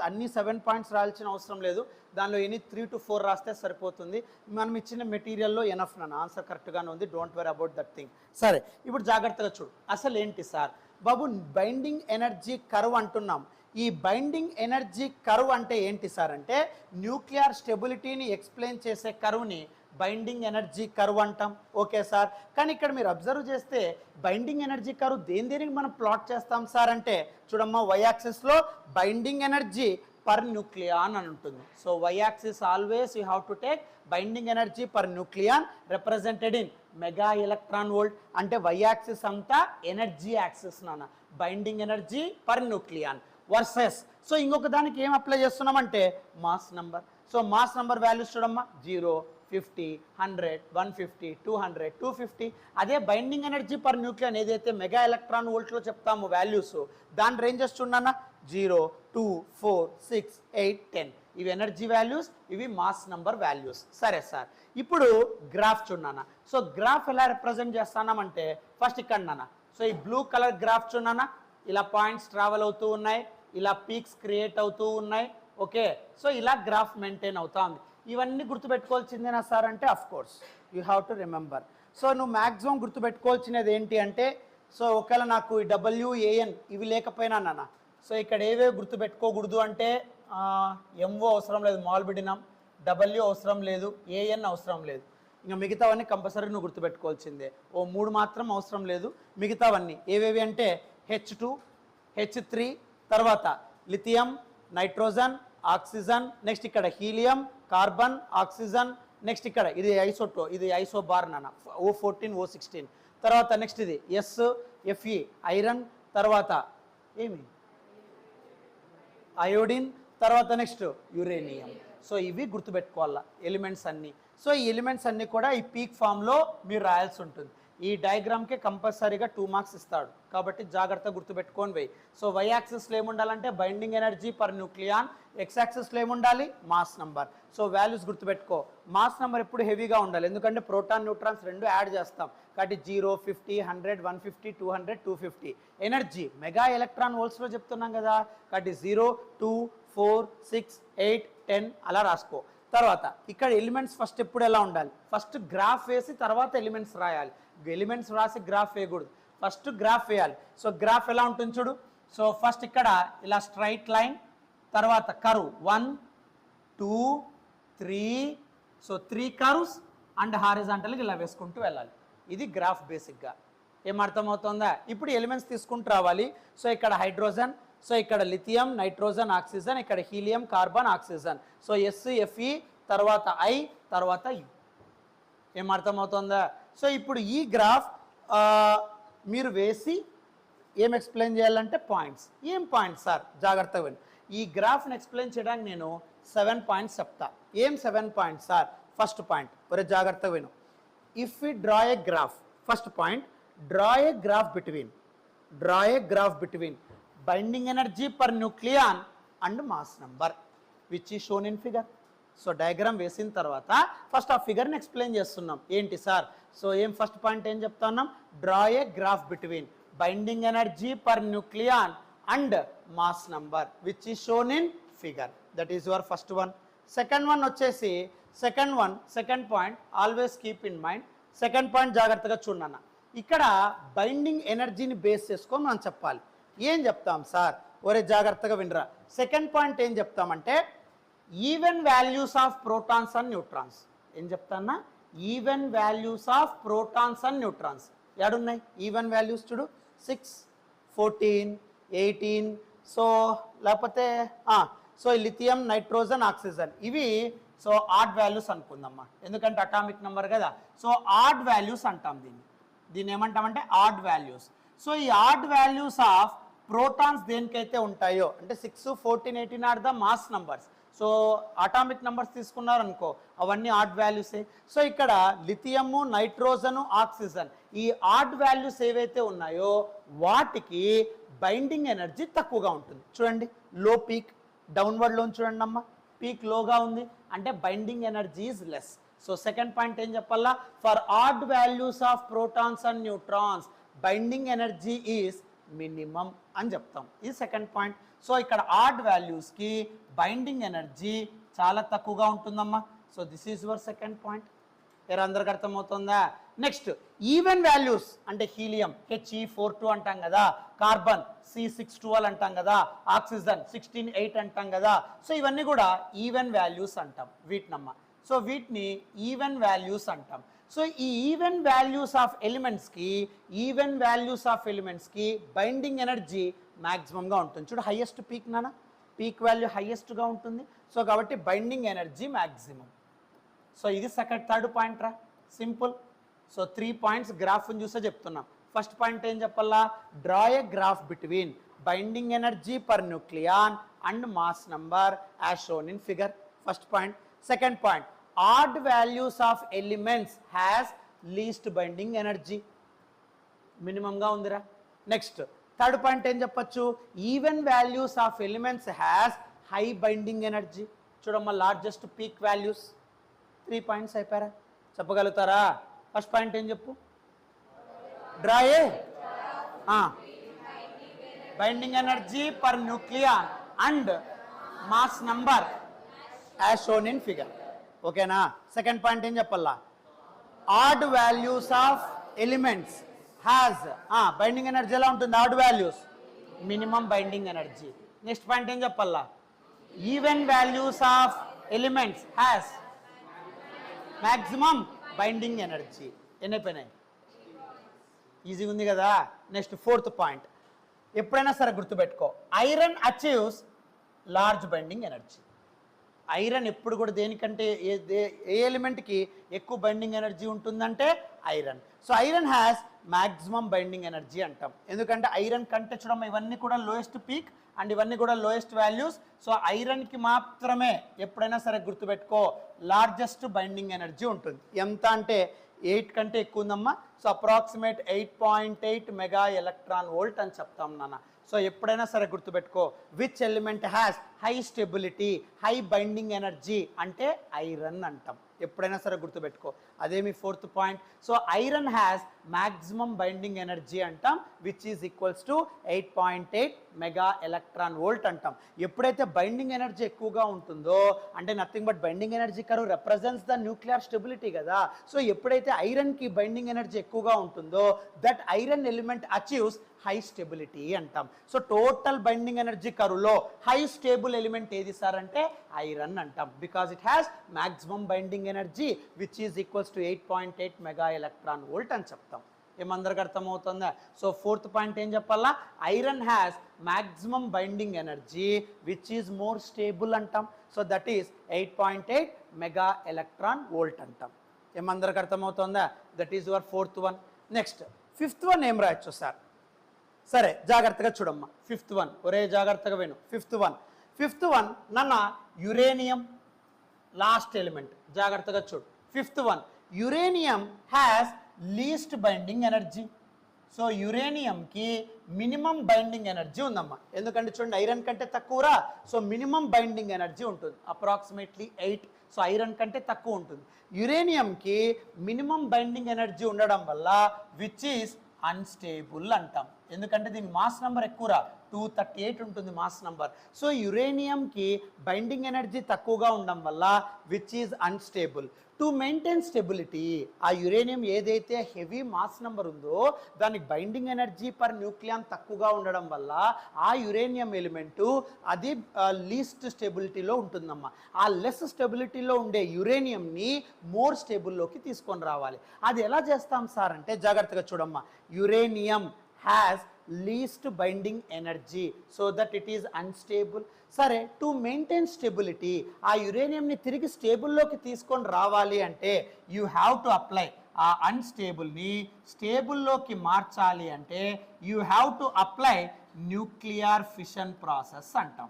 అన్ని 7 పాయింట్స్ రాయాల్సిన అవసరం లేదు, దానిలో ఎనీ 3 to 4 రాస్తే సరిపోతుంది. మనం ఇచ్చిన మెటీరియల్లో ఎనఫ్ నన్ను ఆన్సర్ కరెక్ట్గానే ఉంది, don't worry about that thing. సరే, ఇప్పుడు జాగ్రత్తగా చూడు, అసలు ఏంటి సార్ బాబు బైండింగ్ ఎనర్జీ కర్వ్ అంటున్నాం. ఈ బైండింగ్ ఎనర్జీ కర్వ్ అంటే ఏంటి సార్ అంటే, న్యూక్లియర్ స్టెబిలిటీని ఎక్స్ప్లెయిన్ చేసే కర్వ్ని బైండింగ్ ఎనర్జీ కర్వ్ అంటాం. ఓకే సార్, కానీ ఇక్కడ మీరు అబ్జర్వ్ చేస్తే బైండింగ్ ఎనర్జీ కర్వ్ దేనికి మనం ప్లాట్ చేస్తాం సార్ అంటే, చూడమ్మా వై యాక్సిస్లో బైండింగ్ ఎనర్జీ పర్ న్యూక్లియాన్ అని ఉంటుంది. So Y axis always you have to take binding energy per nucleon represented in mega electron volt. అంటే వై యాక్సిస్ అంతా ఎనర్జీ యాక్సిస్ నాన్న, binding energy per nucleon versus. So ఇంకొక దానికి ఏం apply చేస్తున్నామంటే mass number. So mass number values చూడమ్మా 0, 50, 100, 150, 200, 250. అదే binding energy per nucleon ఏదైతే మెగా ఎలక్ట్రాన్ వోల్ట్లో చెప్తాము వాల్యూస్, దాని రేంజెస్ చూడన్నా 0, 2, 4, 6, 8, 10. ఇవి ఎనర్జీ వాల్యూస్, ఇవి మాస్ నంబర్ వాల్యూస్. సరే సార్, ఇప్పుడు గ్రాఫ్ చూడన్నా. సో గ్రాఫ్ ఎలా రిప్రజెంట్ చేస్తున్నామంటే, ఫస్ట్ ఇక్కడ నాన్న, సో ఈ బ్లూ కలర్ గ్రాఫ్ చూడన్నా, ఇలా పాయింట్స్ ట్రావెల్ అవుతూ ఉన్నాయి, ఇలా పీక్స్ క్రియేట్ అవుతూ ఉన్నాయి. ఓకే, సో ఇలా గ్రాఫ్ మెయింటైన్ అవుతా ఉంది. ఇవన్నీ గుర్తుపెట్టుకోవాల్సిందేనా సార్ అంటే, of course you have to remember. So నువ్వు మ్యాక్సిమం గుర్తుపెట్టుకోవాల్సినది ఏంటి అంటే, సో ఒకవేళ నాకు ఈ WAN ఇవి లేకపోయినా నాన్న, సో ఇక్కడ ఏవేవి గుర్తుపెట్టుకోకూడదు అంటే, MO అవసరం లేదు, మాల్బిడినం, W అవసరం లేదు, AN అవసరం లేదు, ఇంకా మిగతావన్నీ కంపల్సరీ నువ్వు గుర్తుపెట్టుకోవాల్సిందే. ఓ 3 మాత్రం అవసరం లేదు, మిగతావన్నీ ఏవేవి అంటే H2, H3, తర్వాత లిథియం, నైట్రోజన్, ఆక్సిజన్, నెక్స్ట్ ఇక్కడ హీలియం, కార్బన్, ఆక్సిజన్, నెక్స్ట్ ఇక్కడ ఇది ఇది ఐసోబార్ నాన్న, O14, O16. తర్వాత నెక్స్ట్ ఇది SFE ఐరన్, తర్వాత ఏమి అయోడిన్, తర్వాత నెక్స్ట్ యురేనియం. సో ఇవి గుర్తుపెట్టుకోవాలా ఎలిమెంట్స్ అన్నీ. సో ఈ ఎలిమెంట్స్ అన్నీ కూడా ఈ పీక్ ఫామ్లో మీరు రాయాల్సి ఉంటుంది. ఈ డయాగ్రామ్కే కంపల్సరీగా 2 మార్క్స్ ఇస్తాడు, కాబట్టి జాగ్రత్తగా గుర్తుపెట్టుకొని పోయి. సో వై యాక్సిస్లో ఏముండాలంటే binding energy per nucleon, X యాక్సిస్లో ఏముండాలి మాస్ నంబర్. సో వాల్యూస్ గుర్తుపెట్టుకో, మాస్ నెంబర్ ఎప్పుడు హెవీగా ఉండాలి, ఎందుకంటే ప్రోటాన్ న్యూట్రాన్స్ రెండు యాడ్ చేస్తాం కాబట్టి 0, 50, 100, 150, 200, 250. ఎనర్జీ మెగా ఎలక్ట్రాన్ వోల్ట్స్లో చెప్తున్నాం కదా, కాబట్టి 0, 2, 4, 6, 8, 10 అలా రాసుకో. తర్వాత ఇక్కడ ఎలిమెంట్స్ ఫస్ట్ ఎప్పుడు ఎలా ఉండాలి, ఫస్ట్ గ్రాఫ్ వేసి తర్వాత ఎలిమెంట్స్ రాయాలి. ఎలిమెంట్స్ రాసి గ్రాఫ్ వేయకూడదు, ఫస్ట్ గ్రాఫ్ వేయాలి. సో గ్రాఫ్ ఎలా ఉంటుంది చూడు. సో ఫస్ట్ ఇక్కడ ఇలా స్ట్రైట్ లైన్, తర్వాత కర్వ్ 1, 2, 3. సో 3 కర్వ్స్ అండ్ హారిజాంటల్గా ఇలా వేసుకుంటూ వెళ్ళాలి. ఇది గ్రాఫ్ బేసిక్గా. ఏం అర్థమవుతుందా? ఇప్పుడు ఎలిమెంట్స్ తీసుకుంటూ రావాలి. సో ఇక్కడ హైడ్రోజన్, సో ఇక్కడ లిథియం, నైట్రోజన్, ఆక్సిజన్, ఇక్కడ helium, carbon, oxygen. So SFE, తర్వాత I, తర్వాత U. ఏం అర్థమవుతుందా? సో ఇప్పుడు ఈ గ్రాఫ్ మీరు వేసి ఏం ఎక్స్ప్లెయిన్ చేయాలంటే పాయింట్స్. ఏం పాయింట్స్ సార్? జాగ్రత్తగా విను. ఈ గ్రాఫ్ని ఎక్స్ప్లెయిన్ చేయడానికి నేను 7 పాయింట్స్ చెప్తా. ఏం 7 పాయింట్స్ సార్? ఫస్ట్ పాయింట్, ఒరే జాగ్రత్తగా విను. If we draw a graph, first point, draw a graph between binding energy per nucleon and mass number which is shown in figure. So diagram వేసిన తర్వాత first ఆ ఫిగర్ని explain చేస్తున్నాం. ఏంటి sir? So ఏం ఫస్ట్ పాయింట్ ఏం చెప్తా ఉన్నాం? Draw a graph between binding energy per nucleon and mass number which is shown in figure. That is your first one. Second one వచ్చేసి second point always keep in mind. Second point జాగ్రత్తగా చూడన్న. ఇక్కడ binding ఎనర్జీని base చేసుకొని మనం చెప్పాలి. ఏం చెప్తాం sir? ఒరే జాగ్రత్తగా వినరా. సెకండ్ పాయింట్ ఏం చెప్తామంటే even values of protons and neutrons. ఏం చెప్తాన్నా? Even values of protons and neutrons. ఎడున్నాయి ఈవెన్ వాల్యూస్? చూడు, 6, 14, 18. సో లేకపోతే సో లిథియం, నైట్రోజన్, ఆక్సిజన్ ఇవి సో ఆడ్ వాల్యూస్ అనుకుందమ్మా, ఎందుకంటే అటామిక్ నెంబర్ కదా. సో ఆడ్ వాల్యూస్ అంటాం దీన్ని ఏమంటామంటే ఆడ్ వాల్యూస్. సో ఈ ఆడ్ వాల్యూస్ ఆఫ్ ప్రోటాన్స్ దేనికైతే ఉంటాయో అంటే 6, 14, 18 are the mass numbers. So atomic numbers తీసుకున్నారనుకో అవన్నీ ఆడ్ వాల్యూసే. సో ఇక్కడ లిథియము, నైట్రోజను, ఆక్సిజన్ ఈ ఆడ్ వాల్యూస్ ఏవైతే ఉన్నాయో వాటికి బైండింగ్ ఎనర్జీ తక్కువగా ఉంటుంది. చూడండి, లో పీక్, డౌన్వర్డ్లో చూడండి అమ్మ, పీక్ లోగా ఉంది అంటే binding energy is less. So second point ఏం చెప్పాలా? For odd values of protons and neutrons binding energy is minimum అని చెప్తాం. ఇది సెకండ్ పాయింట్. సో ఇక్కడ ఆడ్ వాల్యూస్కి బైండింగ్ ఎనర్జీ చాలా తక్కువగా ఉంటుందమ్మా. So this is your second point. అందరికి అర్థమవుతుందా? నెక్స్ట్ ఈవెన్ వాల్యూస్ అంటే హీలియం He4.2 అంటాం కదా, కార్బన్ C612 అంటాం కదా, ఆక్సిజన్ 16.8 అంటాం కదా. సో ఇవన్నీ కూడా ఈవెన్ వాల్యూస్ అంటాం వీటినమ్మా. సో వీటిని ఈవెన్ వాల్యూస్ అంటాం. సో ఈ ఈవెన్ వాల్యూస్ ఆఫ్ ఎలిమెంట్స్కి బైండింగ్ ఎనర్జీ మ్యాక్సిమంగా ఉంటుంది. చూడు, హైయెస్ట్ పీక్ నాన్న, పీక్ వాల్యూ హైయెస్ట్గా ఉంటుంది. సో కాబట్టి బైండింగ్ ఎనర్జీ మ్యాక్సిమం. సో ఇది థర్డ్ పాయింట్ రా, సింపుల్. సో 3 పాయింట్స్ గ్రాఫ్ని చూసే చెప్తున్నాం. ఫస్ట్ పాయింట్ ఏం చెప్పాలా? Draw a graph between binding energy per nucleon and mass number as shown in figure. First point. Second point, odd values of elements has least binding energy, మినిమంగా ఉందిరా. Next third point ఏం చెప్పచ్చు? Even values of elements has high binding energy. చూడమ్మా, largest peak values. 3 points అయిపోయారా? చెప్పగలుగుతారా? First point ఏం చెప్పు? Draw a binding energy per nucleon and mass number as shown in figure. ఓకేనా? సెకండ్ పాయింట్ ఏం చెప్పాలా? Odd values of elements has binding energy ఎలా ఉంటుంది? Odd values minimum binding energy. Next point ఏం చెప్పాలా? Even values of elements has maximum binding energy. ఎన్ని అయిపోయినాయి? ఈజీగా ఉంది కదా. నెక్స్ట్ ఫోర్త్ పాయింట్, ఎప్పుడైనా సరే గుర్తుపెట్టుకో, iron achieves large binding energy. Iron ఎప్పుడు కూడా దేనికంటే ఏ ఎలిమెంట్కి ఎక్కువ బైండింగ్ ఎనర్జీ ఉంటుందంటే iron. So iron has maximum binding energy అంటాం, ఎందుకంటే ఐరన్ కంటే చూడమ్మా ఇవన్నీ కూడా లోయెస్ట్ పీక్ అండ్ ఇవన్నీ కూడా లోయెస్ట్ వాల్యూస్. సో ఐరన్కి మాత్రమే ఎప్పుడైనా సరే గుర్తుపెట్టుకో లార్జెస్ట్ బైండింగ్ ఎనర్జీ ఉంటుంది. ఎంత అంటే 8 కంటే ఎక్కువ ఉందమ్మా. So approximate 8.8 mega electron volt అని చెప్తాం నాన్న. సో ఎప్పుడైనా సరే గుర్తుపెట్టుకో, which element has high stability, high binding energy అంటే ఐరన్ అంటాం. ఎప్పుడైనా సరే గుర్తుపెట్టుకో. అదేమి fourth point. So iron has maximum binding energy అంటాం, which is equals to 8.8 mega electron volt అంటాం. ఎప్పుడైతే బైండింగ్ ఎనర్జీ ఎక్కువగా ఉంటుందో అంటే nothing but binding energy curve represents the nuclear stability కదా. సో ఎప్పుడైతే ఐరన్కి బైండింగ్ ఎనర్జీ ఎక్కువగా ఉంటుందో that iron element achieves high stability అంటాం. సో టోటల్ బైండింగ్ ఎనర్జీ కరువులో హై స్టేబుల్ ఎలిమెంట్ ఏది సార్ అంటే ఐరన్ అంటాం, because it has maximum binding energy which is equals to 8.8 mega electron volt అని చెప్తాం. ఏమందరికి అర్థమవుతుందా? సో ఫోర్త్ పాయింట్ ఏం చెప్పాలా? Iron has maximum binding energy which is more stable అంటాం. So that is 8.8 mega electron volt అంటాం. ఏమందరికి అర్థమవుతుందా? That is your fourth one. Next fifth one ఏం రాయొచ్చు సార్? సరే జాగ్రత్తగా చూడమ్మా. ఫిఫ్త్ వన్ ఒరే జాగ్రత్తగా విను. ఫిఫ్త్ వన్ నాన్న యురేనియం లాస్ట్ ఎలిమెంట్. జాగ్రత్తగా చూడు. Fifth one uranium has least binding energy. So యురేనియంకి మినిమం బైండింగ్ ఎనర్జీ ఉందమ్మా. ఎందుకంటే చూడండి ఐరన్ కంటే తక్కువరా. సో మినిమం బైండింగ్ ఎనర్జీ ఉంటుంది అప్రాక్సిమేట్లీ 8. సో ఐరన్ కంటే తక్కువ ఉంటుంది. యురేనియంకి మినిమం బైండింగ్ ఎనర్జీ ఉండడం వల్ల విచ్ ఈస్ అన్స్టేబుల్ అంటాం. ఎందుకంటే దీని మాస్ నెంబర్ ఎక్కువరా, 238 ఉంటుంది మాస్ నెంబర్. సో యురేనియంకి బైండింగ్ ఎనర్జీ తక్కువగా ఉండడం వల్ల which is unstable. To maintain stability, ఆ యురేనియం ఏదైతే హెవీ మాస్ నెంబర్ ఉందో దానికి బైండింగ్ ఎనర్జీ పర్ న్యూక్లియాన్ తక్కువగా ఉండడం వల్ల ఆ యురేనియం ఎలిమెంటు అది లీస్ట్ స్టెబిలిటీలో ఉంటుందమ్మా. ఆ లెస్ స్టెబిలిటీలో ఉండే యురేనియంని మోర్ స్టేబుల్లోకి తీసుకొని రావాలి. అది ఎలా చేస్తాం సార్ అంటే జాగ్రత్తగా చూడమ్మా. Uranium has least binding energy so that it is unstable. సరే టు మెయింటైన్ స్టెబిలిటీ, ఆ యురేనియంని తిరిగి స్టేబుల్లోకి తీసుకొని రావాలి అంటే యూ హ్యావ్ టు అప్లై, ఆ అన్స్టేబుల్ని స్టేబుల్లోకి మార్చాలి అంటే you have to apply nuclear fission process అంటాం.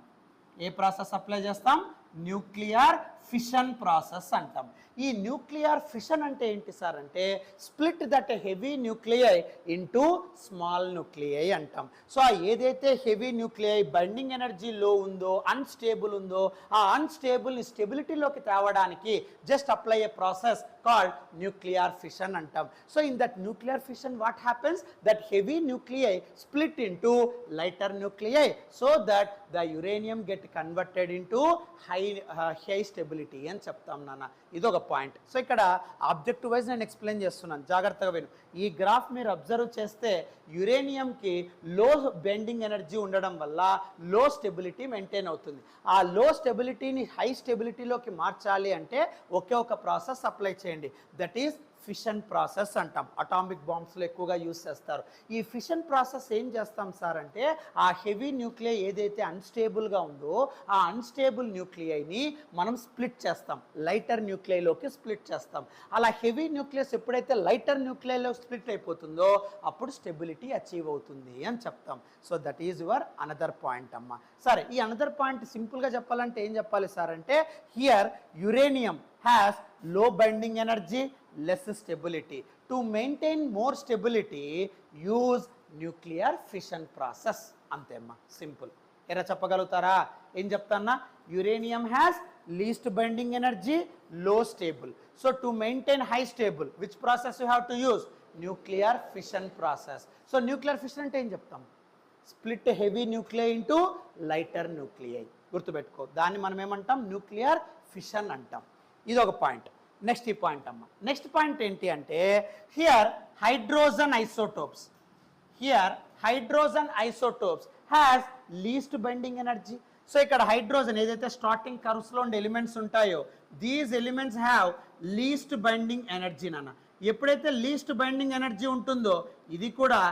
ఏ ప్రాసెస్ అప్లై చేస్తాం? న్యూక్లియర్ ఫిషన్ ప్రాసెస్ అంటాం. ఈ న్యూక్లియర్ ఫిషన్ అంటే ఏంటి సార్ అంటే split that heavy nuclei into small nuclei అంటాం. సో ఏదైతే హెవీ న్యూక్లియై బైండింగ్ ఎనర్జీ లో ఉందో, అన్స్టేబుల్ ఉందో, ఆ అన్స్టేబుల్ని స్టెబిలిటీలోకి తేవడానికి just apply A process called nuclear fission antam. So in that nuclear fission what happens? That heavy nuclei split into lighter nuclei so that the uranium get converted into high stability అని చెప్తాం నాన్న. ఇదొక point. So ఇక్కడ objective wise నేను explain చేస్తున్నాను, జాగ్రత్తగా విను. ఈ గ్రాఫ్ మీరు అబ్జర్వ్ చేస్తే యురేనియంకి లో బెండింగ్ ఎనర్జీ ఉండడం వల్ల లో స్టెబిలిటీ మెయింటైన్ అవుతుంది. ఆ లో స్టెబిలిటీని హై స్టెబిలిటీలోకి మార్చాలి అంటే ఒకే ఒక ప్రాసెస్ అప్లై చేయండి, దట్ ఈస్ ఫిషన్ ప్రాసెస్ అంటాం. అటామిక్ బాంబ్స్లో ఎక్కువగా యూజ్ చేస్తారు. ఈ ఫిషన్ ప్రాసెస్ ఏం చేస్తాం సార్ అంటే ఆ హెవీ న్యూక్లియై ఏదైతే అన్స్టేబుల్గా ఉందో ఆ అన్స్టేబుల్ న్యూక్లియైని మనం స్ప్లిట్ చేస్తాం, లైటర్ న్యూక్లియైలోకి స్ప్లిట్ చేస్తాం. అలా హెవీ న్యూక్లియస్ ఎప్పుడైతే లైటర్ న్యూక్లియైలో స్ప్లిట్ అయిపోతుందో అప్పుడు స్టెబిలిటీ అచీవ్ అవుతుంది అని చెప్తాం. So that is your another point అమ్మా. సరే ఈ అనదర్ పాయింట్ సింపుల్గా చెప్పాలంటే ఏం చెప్పాలి సార్ అంటే here uranium has low binding energy, less stability. To maintain more stability, use nuclear fission process. అంతే అమ్మా, సింపుల్. ఎలా చెప్పగలుగుతారా? ఏం చెప్తానా? Uranium has least binding energy, low stable. So to maintain high stable which process you have to use? Nuclear fission process. So nuclear fission అంటే ఏం చెప్తాం? Split heavy nuclei into lighter nuclei. గుర్తుపెట్టుకో, దాన్ని మనం ఏమంటాం? న్యూక్లియర్ ఫిషన్ అంటాం. ఇది ఒక పాయింట్. నెక్స్ట్ ఈ పాయింట్ అమ్మ. నెక్స్ట్ పాయింట్ ఏంటి అంటే here hydrogen isotopes, here hydrogen isotopes has least binding energy. So ఇక్కడ హైడ్రోజన్ ఏదైతే స్టార్టింగ్ కర్వ్స్లో ఉండే ఎలిమెంట్స్ ఉంటాయో these elements have least binding energy నాన్న. ఎప్పుడైతే లీస్ట్ బైండింగ్ ఎనర్జీ ఉంటుందో ఇది కూడా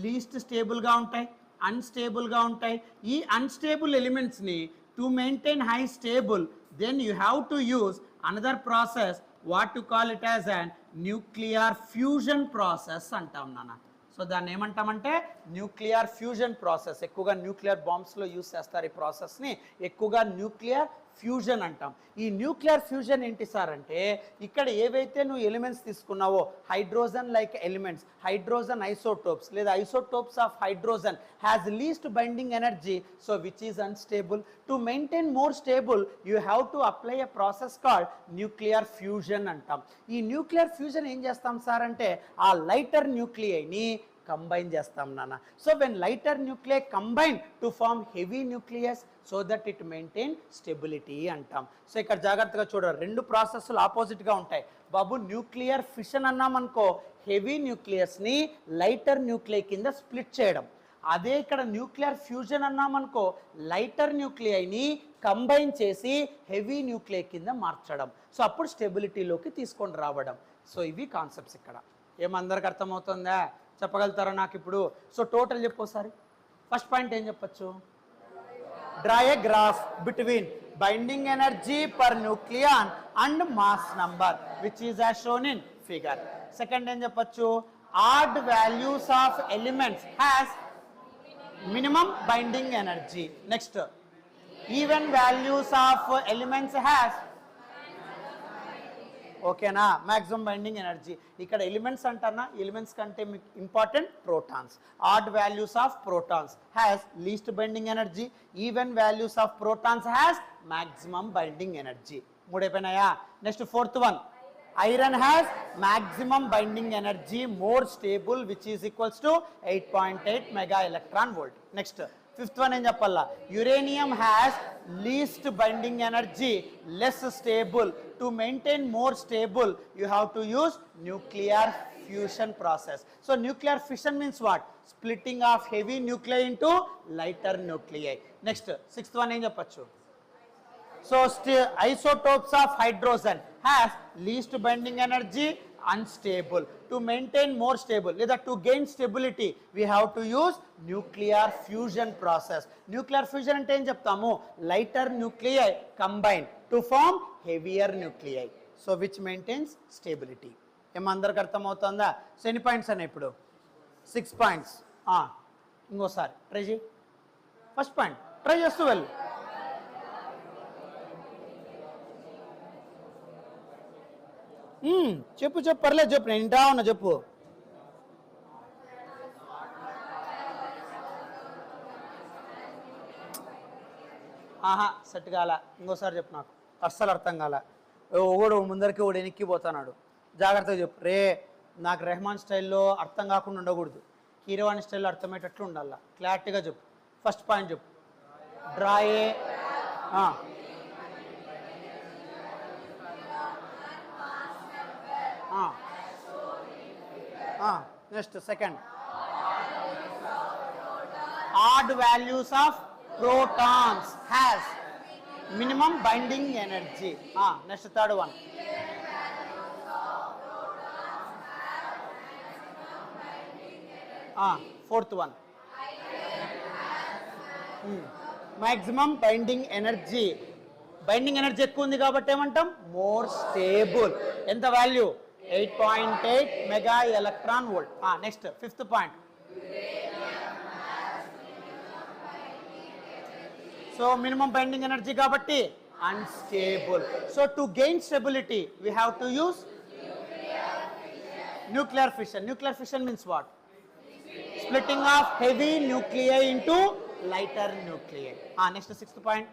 లీస్ట్ స్టేబుల్గా ఉంటాయి, అన్స్టేబుల్గా ఉంటాయి. ఈ అన్స్టేబుల్ ఎలిమెంట్స్ని to maintain high stable then you have to use another process what to call it as an nuclear fusion process అంటాం నాన్న. సో దాన్ని ఏమంటామంటే న్యూక్లియర్ ఫ్యూజన్ ప్రాసెస్. ఎక్కువగా న్యూక్లియర్ బాంబ్స్లో యూజ్ చేస్తారు ఈ ప్రాసెస్ని, ఎక్కువగా న్యూక్లియర్ ఫ్యూజన్ అంటాం. ఈ న్యూక్లియర్ ఫ్యూజన్ ఏంటి సార్ అంటే ఇక్కడ ఏవైతే నువ్వు ఎలిమెంట్స్ తీసుకున్నావో hydrogen like elements, hydrogen isotopes లేదా isotopes of hydrogen has least binding energy so which is unstable. To maintain more stable you have to apply a process called nuclear fusion అంటాం. ఈ nuclear fusion ఏం చేస్తాం sir అంటే ఆ lighter న్యూక్లియైని combine చేస్తాం నాన్న. So when lighter nuclei combine to form heavy nucleus so that it maintain stability అంటాం. సో ఇక్కడ జాగ్రత్తగా చూడండి, రెండు ప్రాసెస్లు ఆపోజిట్గా ఉంటాయి బాబు. న్యూక్లియర్ ఫిషన్ అన్నామనుకో హెవీ న్యూక్లియస్ని లైటర్ న్యూక్లియై కింద స్ప్లిట్ చేయడం. అదే ఇక్కడ న్యూక్లియర్ ఫ్యూజన్ అన్నామనుకో లైటర్ న్యూక్లియైని కంబైన్ చేసి హెవీ న్యూక్లియై కింద మార్చడం. సో అప్పుడు స్టెబిలిటీలోకి తీసుకొని రావడం. సో ఇవి కాన్సెప్ట్స్ ఇక్కడ. ఏమందరికి అర్థమవుతుందా? చెప్పగలుగుతారా నాకు ఇప్పుడు? సో టోటల్ చెప్పు ఒకసారి. ఫస్ట్ పాయింట్ ఏం చెప్పచ్చు? Draw a graph between binding energy per nucleon and mass number which is as shown in figure. Second ఏం చెప్పచ్చు? Odd values of elements has minimum binding energy. Next, even values of elements has ఓకేనా maximum binding energy. ఇక్కడ elements అంటారా, elements కంటే మీకు important protons. Odd values of protons has least binding energy, even values of protons has maximum binding energy. మూడు అయిపోయినాయా? Next fourth one, iron has maximum binding energy, more stable, which is equals to 8.8 mega electron volt. Next, fifth one em cheppalla, uranium has least binding energy, less stable. To maintain more stable, you have to use nuclear fusion process. So nuclear fission means what? Splitting of heavy nuclei into lighter nuclei. Next, sixth one em cheppachu? So isotopes of hydrogen has least binding energy, unstable. To maintain more stable, లేదా to gain stability, we have to use nuclear fusion process. Nuclear fusion అంటే ఏం చెప్తాము? Lighter nuclei combine to form heavier nuclei. So which maintains stability. ఏమందరికి అర్థమవుతుందా? So ఎన్ని points అన్న ఇప్పుడు? 6 points. ఇంకోసారి try చేయి. ఫస్ట్ పాయింట్ ట్రై చేస్తూ వెళ్ళు. చెప్పు చెప్పు, పర్లేదు చెప్పు, నేను ఇంటా ఉన్నా, చెప్పు. సెట్ కాల. ఇంకోసారి చెప్పు, నాకు అస్సలు అర్థం కాల. ఒకడు ముందరికి ఒకడు వెనక్కిపోతున్నాడు. జాగ్రత్తగా చెప్పు. రే, నాకు రెహమాన్ స్టైల్లో అర్థం కాకుండా ఉండకూడదు, కీరవాణి స్టైల్లో అర్థమయ్యేటట్లు ఉండాల. క్లారిటీగా చెప్పు. ఫస్ట్ పాయింట్ చెప్పు. Draw A next second, odd values of protons has minimum binding energy. Next, third one, fourth one, maximum binding energy. Binding energy ఎక్కువ ఉంది కాబట్టి ఏమంటాం? More stable. ఎంత value? 8.8 mega electron volt. Next fifth point. So minimum binding energy కాబట్టి unstable. So to gain stability we have to use nuclear fission. Nuclear fission means what? Splitting of heavy nuclei into lighter nuclei. Next, sixth point.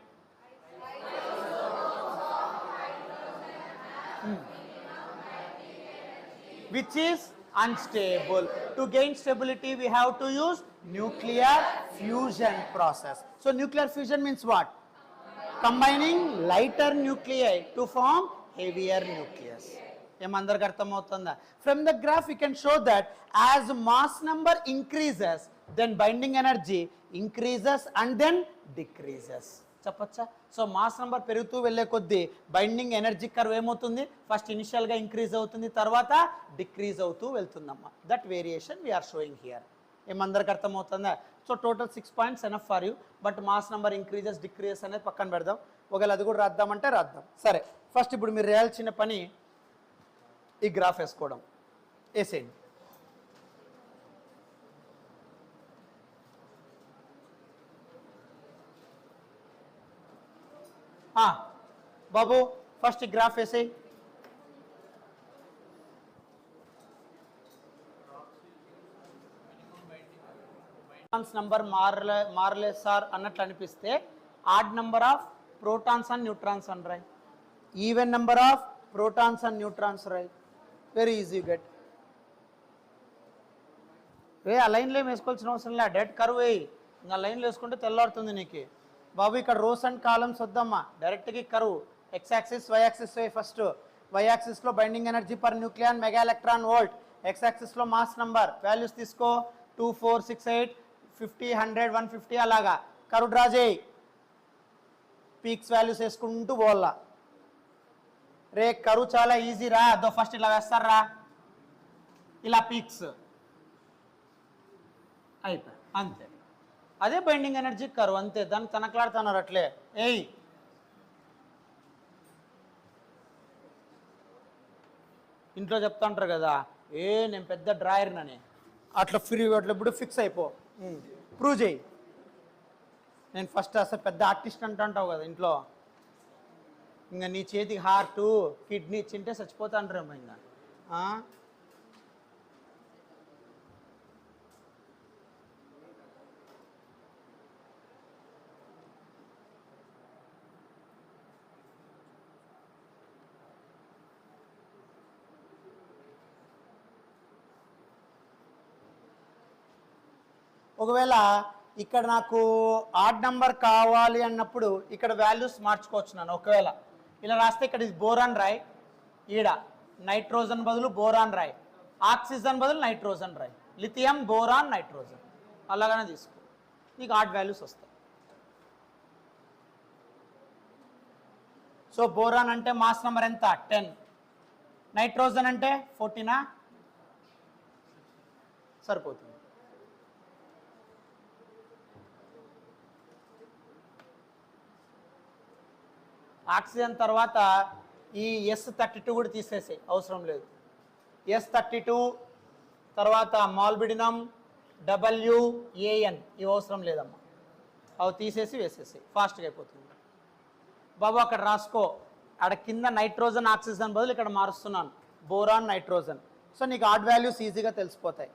Which is unstable. To gain stability, we have to use nuclear fusion process. So nuclear fusion means what? Combining lighter nuclei to form heavier nucleus. ఏమందరికి అర్థమవుతుందా? From the graph we can show that as mass number increases, then binding energy increases and then decreases. చెప్పచ్చా? So mass number పెరుగుతూ వెళ్ళే కొద్దీ binding energy curve ఏమవుతుంది? First ఇనిషియల్గా increase అవుతుంది, తర్వాత decrease అవుతూ వెళ్తుందమ్మా. That variation we are showing here. ఏమందరికి అర్థమవుతుందా? So total 6 points enough for you. But mass number increases decreases అనేది పక్కన పెడదాం. ఒకవేళ అది కూడా రాద్దామంటే రాద్దాం. సరే, ఫస్ట్ ఇప్పుడు మీరు చేయాల్సిన పని ఈ గ్రాఫ్ వేసుకోవడం. వేసేయండి. బాబు ఫస్ట్ గ్రాఫ్ వేసేయి. నంబర్ మారలేదు సార్ అన్నట్లు అనిపిస్తే odd number of protons and neutrons అని రాయి, even number of protons and neutrons రాయి. Very easy get. ఆ లైన్లో ఏం వేసుకోవాల్సిన అవసరం లే, డైరెక్ట్ కర్వ్ వేయి. ఇంకా లైన్లో వేసుకుంటే తెల్లారుతుంది నీకు. బాబు ఇక్కడ రోస్ అండ్ కాలమ్స్ వద్దమ్మా, డైరెక్ట్గా curve. X axis Y axis first. Y యాక్సిస్లో binding energy per nucleon mega electron volt. X యాక్సిస్లో మాస్ నంబర్ వాల్యూస్ తీసుకో. 2, 4, 6, 8, 50, 100, 150 అలాగా కరువు డ్రా చేయి. పీక్స్ వాల్యూస్ వేసుకుంటూ పోవాలా. రే కరువు చాలా ఈజీ రా. అదో ఫస్ట్ ఇలా వేస్తారా, ఇలా పీక్స్. అయిపోయి అంతే. అదే బైండింగ్ ఎనర్జీ కర్వ్ అంతే. దాన్ని తనకలాడుతున్నారు అట్లే. ఏయ్ ఇంట్లో చెప్తా ఉంటారు కదా, నేను పెద్ద డ్రాయర్నని, అట్లా అట్లా ఇప్పుడు ఫిక్స్ అయిపో, ప్రూవ్ చేయి. నేను ఫస్ట్ అసలు పెద్ద ఆర్టిస్ట్ అంటావు కదా ఇంట్లో, ఇంకా నీ చేతికి హార్టు కిడ్నీ ఇచ్చింటే చచ్చిపోతా అంటారేమో ఇంకా. ఒకవేళ ఇక్కడ నాకు ఆడ్ నెంబర్ కావాలి అన్నప్పుడు ఇక్కడ వాల్యూస్ మార్చుకోవచ్చు. నన్ను ఒకవేళ ఇలా రాస్తే ఇక్కడ ఇది బోరాన్ రాయ్, ఈడ నైట్రోజన్ బదులు బోరాన్ రాయ్, ఆక్సిజన్ బదులు నైట్రోజన్ రాయ్, లిథియం బోరాన్ నైట్రోజన్ అలాగనే తీసుకో, నీకు ఆడ్ వాల్యూస్ వస్తాయి. సో బోరాన్ అంటే మాస్ నెంబర్ ఎంత 10, నైట్రోజన్ అంటే 14 సరిపోతుంది. ఆక్సిజన్ తర్వాత ఈ S32 కూడా తీసేసే అవసరం లేదు. S32 తర్వాత మాల్బిడినం WAN ఇవి అవసరం లేదమ్మా, అవి తీసేసి వేసేసాయి, ఫాస్ట్గా అయిపోతుంది. బాబు అక్కడ రాసుకో, అక్కడ కింద నైట్రోజన్ ఆక్సిజన్ బదులు ఇక్కడ మారుస్తున్నాను బోరాన్ నైట్రోజన్. సో నీకు ఆడ్ వాల్యూస్ ఈజీగా తెలిసిపోతాయి.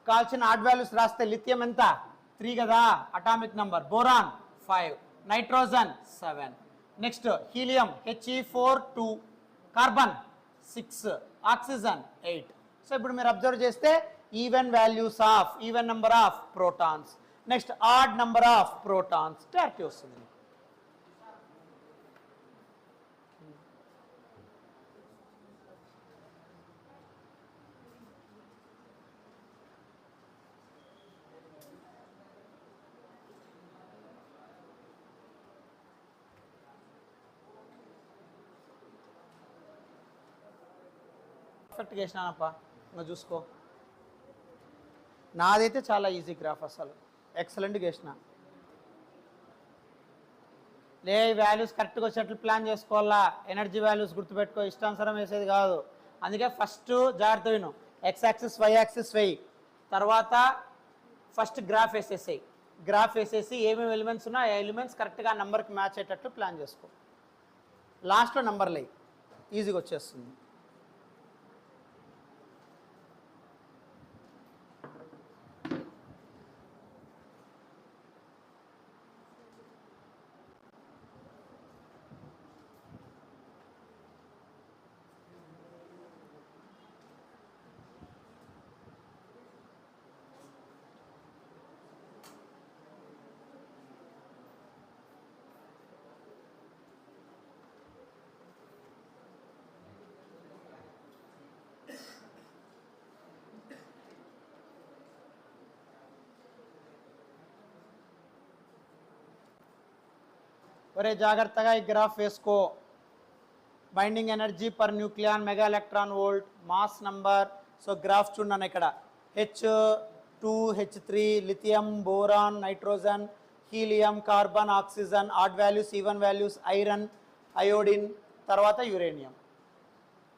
కావాల్సిన ఆడ్ వాల్యూస్ రాస్తే లిథియం ఎంత 3 కదా atomic number, boron 5, nitrogen 7, next helium He4 2, carbon 6, oxygen 8. So ఇప్పుడు మీరు అబ్జర్వ్ చేస్తే even values of even number of protons, next odd number of protons clarity వస్తుంది. పర్ఫెక్ట్గా వేసినానప్పా, ఇంకా చూసుకో. నాదైతే చాలా ఈజీ గ్రాఫ్, అసలు ఎక్సలెంట్గా వేసిన. లే వాల్యూస్ కరెక్ట్గా వచ్చేట్లు ప్లాన్ చేసుకోవాలా, ఎనర్జీ వాల్యూస్ గుర్తుపెట్టుకో, ఇష్టానుసారం వేసేది కాదు. అందుకే ఫస్ట్ జాగ్రత్త విను, ఎక్స్ యాక్సిస్ వై యాక్సిస్ వెయ్యి, తర్వాత ఫస్ట్ గ్రాఫ్ వేసేసాయి. గ్రాఫ్ వేసేసి ఏమేమి ఎలిమెంట్స్ ఉన్నా ఆ ఎలిమెంట్స్ కరెక్ట్గా ఆ నెంబర్కి మ్యాచ్ అయ్యేటట్లు ప్లాన్ చేసుకో. లాస్ట్లో నెంబర్లు అయ్యి ఈజీగా వచ్చేస్తుంది. ఒరే జాగ్రత్తగా ఈ గ్రాఫ్ వేసుకో. Binding energy per nucleon mega electron volt, mass number. So graph చూడండి ఇక్కడ H2 H3 lithium boron nitrogen helium carbon oxygen, odd values even values iron iodine తర్వాత యురేనియం.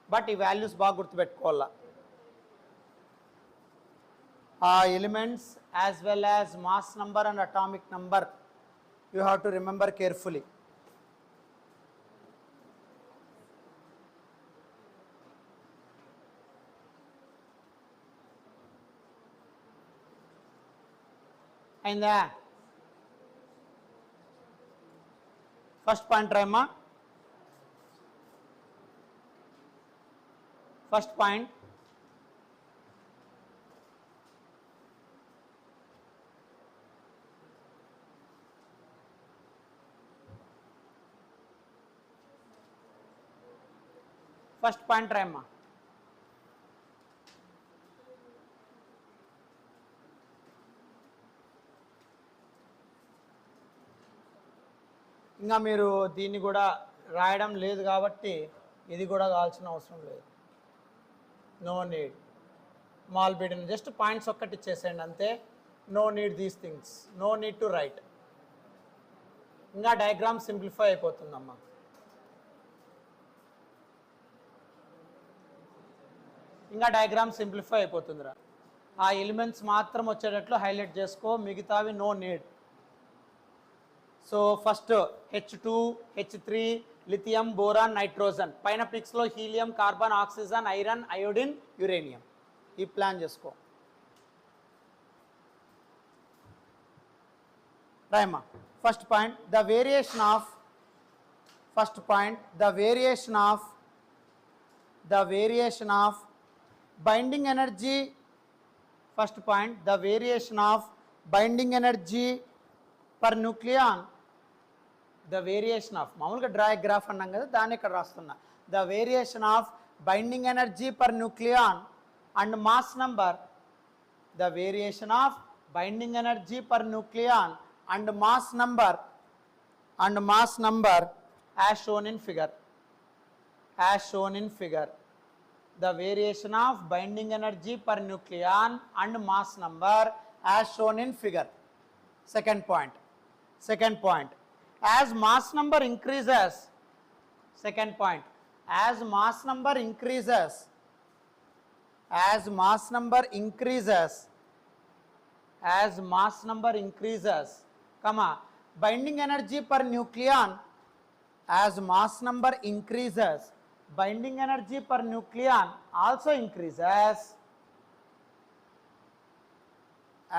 బట్ ఈ వాల్యూస్ బాగా గుర్తుపెట్టుకోవాలా, ఆ elements as well as mass number and atomic number you have to remember carefully. అయిందా? First point రాయమ్మా. First point first point రాయమ్మా. ఇంకా మీరు దీన్ని కూడా రాయడం లేదు కాబట్టి ఇది కూడా కావాల్సిన అవసరం లేదు, నో నీడ్. స్మాల్ బీడీని జస్ట్ పాయింట్స్ ఒక్కటి ఇచ్చేసేయండి అంతే. No need these things, no need to write. ఇంకా డయాగ్రామ్ సింప్లిఫై అయిపోతుందమ్మా. ఇంకా డయాగ్రామ్ సింప్లిఫై అయిపోతుందిరా. ఆ ఎలిమెంట్స్ మాత్రం వచ్చేటట్లు హైలైట్ చేసుకో, మిగతావి no need. So first H2, H3, lithium, boron, nitrogen. పైన పిక్స్లో helium, carbon, oxygen, iron, iodine, uranium. ఈ ప్లాన్ చేసుకో రాయమ్మా. First point the variation of binding energy. First point the variation of binding energy per nucleon. The variation of మామూలుగా డయాగ్రాఫ్ అన్నాం కదా, దాన్ని ఇక్కడ రాస్తున్నా. The variation of binding energy per nucleon and mass number. The variation of binding energy per nucleon and mass number as shown in figure. The variation of binding energy per nucleon and mass number as shown in figure. Second point, as mass number increases, binding energy per nucleon, as mass number increases, binding energy per nucleon also increases.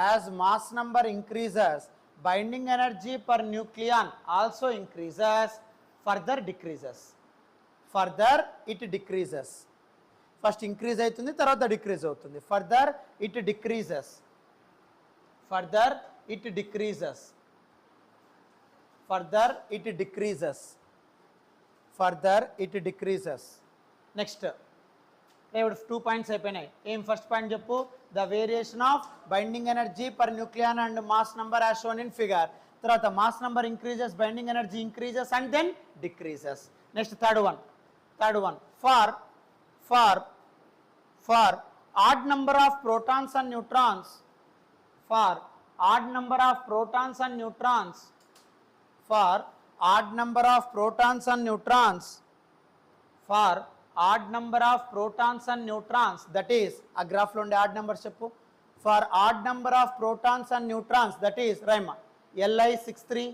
As mass number increases, binding energy per nucleon also increases, further it decreases. First increase అవుతుంది, తర్వాత decrease అవుతుంది. Further it decreases. Next, ఇప్పుడు 2 points అయిపోయినాయి. ఏం first point చెప్పు, the variation of binding energy per nucleon and mass number as shown in figure. తర్వాత mass number increases, binding energy increases and then decreases. Next third one for odd number of protons and neutrons. For odd number of protons and neutrons, that is a graph lo unde odd numbers cheppu. For odd number of protons and neutrons, that is Raima Li63.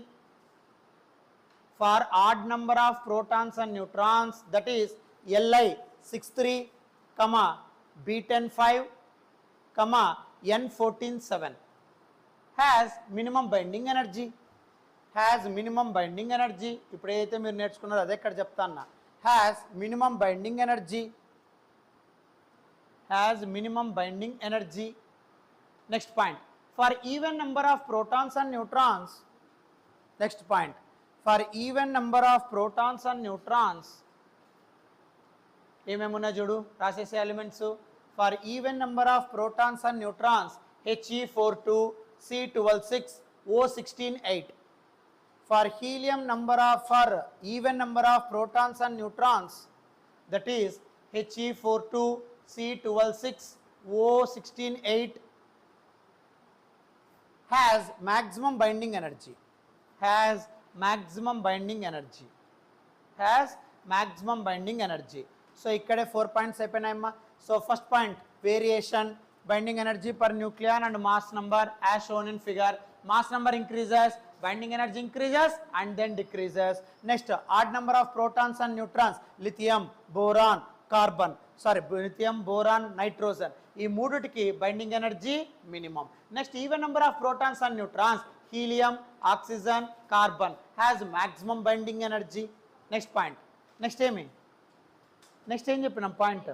For odd number of protons and neutrons, that is Li63, B105, N147 has minimum binding energy. ఇప్పుడు ఏదైతే మీరు నేర్చుకున్నారో అదే ఇక్కడ చెప్తాను. has minimum binding energy. Next point, for even number of protons and neutrons. ఏమేమున్నా చూడు, రాసేసే elements. For even number of protons and neutrons, He42, C126, O168. For helium for even number of protons and neutrons, that is He42, C126, O168, has maximum binding energy. So ikkade 4 points అయిపోయినాయమ్మా. So first point, variation, binding energy per nucleon and mass number as shown in figure. Mass number increases, binding energy increases and then decreases. Next, odd number of protons and neutrons, lithium, boron, nitrogen. ఈ మూడిటికి binding energy minimum. Next, even number of protons and neutrons, helium, oxygen, carbon has maximum binding energy. Next point, next ఏం చెప్పినాం point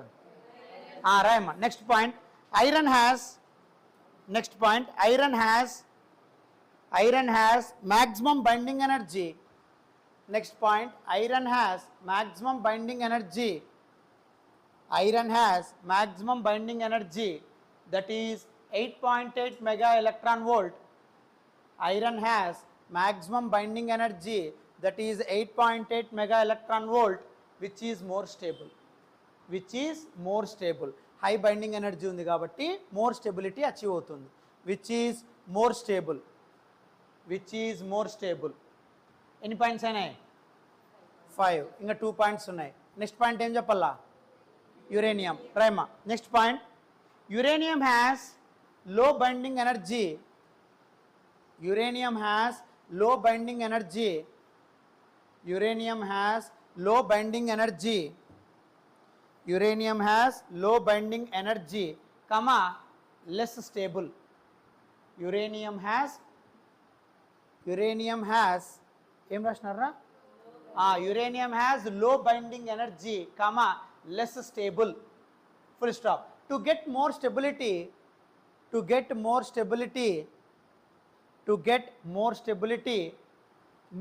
రాయమ్మా. Next point, iron has maximum binding energy. Next point, iron has maximum binding energy, that is 8.8 mega electron volt. Iron has maximum binding energy, that is 8.8 mega electron volt, which is more stable. High binding energy ఉంది కాబట్టి more stability achieve అవుతుంది. Which is more stable. ఎన్ని points అయినాయి? 5. ఇంకా 2 points ఉన్నాయి. Next point ఏం చెప్పాలా? Uranium. రైమా. Next point, uranium has లో binding energy. Uranium has low binding energy. Uranium has low binding energy. Uranium has low binding energy, comma, less stable. Uranium has ఏం రాసినారా? Uranium has low binding energy, comma, less stable. Full stop. To get more stability,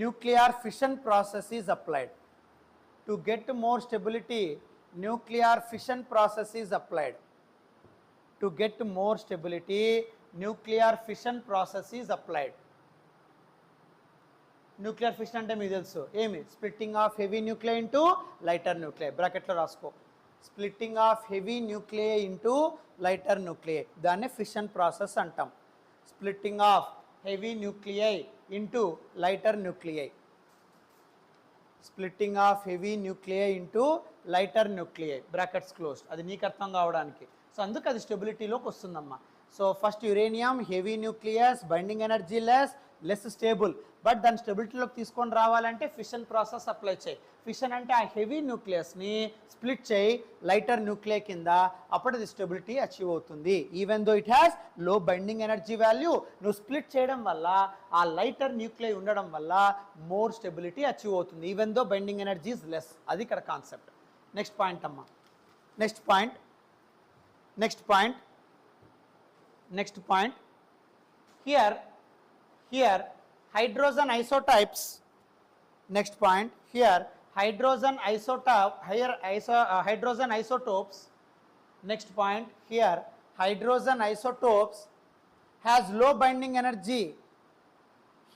nuclear fission process is applied. To get more stability, nuclear fission process is applied. To get more stability, nuclear fission process is applied. Nuclear fission అంటే మీకు తెలుసు ఏమి? Splitting of heavy nuclei into lighter nuclei. బ్రాకెట్లో రాసుకో. Splitting of heavy nuclei into lighter nuclei, దాన్ని fission process అంటాం. Splitting of heavy nuclei into lighter nuclei. Splitting of heavy nuclei into lighter nuclei. Brackets closed. అది నీకు అర్థం కావడానికి. So అందుకు అది స్టెబిలిటీలోకి వస్తుందమ్మా. So first uranium heavy nucleus, binding energy less stable. But దాని స్టెబిలిటీలోకి తీసుకొని రావాలంటే ఫిషన్ ప్రాసెస్ అప్లై చేయి. ఫిషన్ అంటే ఆ హెవీ న్యూక్లియస్ని స్ప్లిట్ చేయి లైటర్ న్యూక్లియై కింద, అప్పుడు అది స్టెబిలిటీ అచీవ్ అవుతుంది. ఈవెన్ దో ఇట్ హ్యాస్ లో బైండింగ్ ఎనర్జీ వాల్యూ, నువ్వు స్ప్లిట్ చేయడం వల్ల ఆ లైటర్ న్యూక్లియై ఉండడం వల్ల మోర్ స్టెబిలిటీ అచీవ్ అవుతుంది, even though binding energy is less. అది ఇక్కడ కాన్సెప్ట్. నెక్స్ట్ పాయింట్ అమ్మా. Next point here hydrogen isotopes. Next point, here hydrogen isotopes. Next point, here hydrogen isotopes has low binding energy.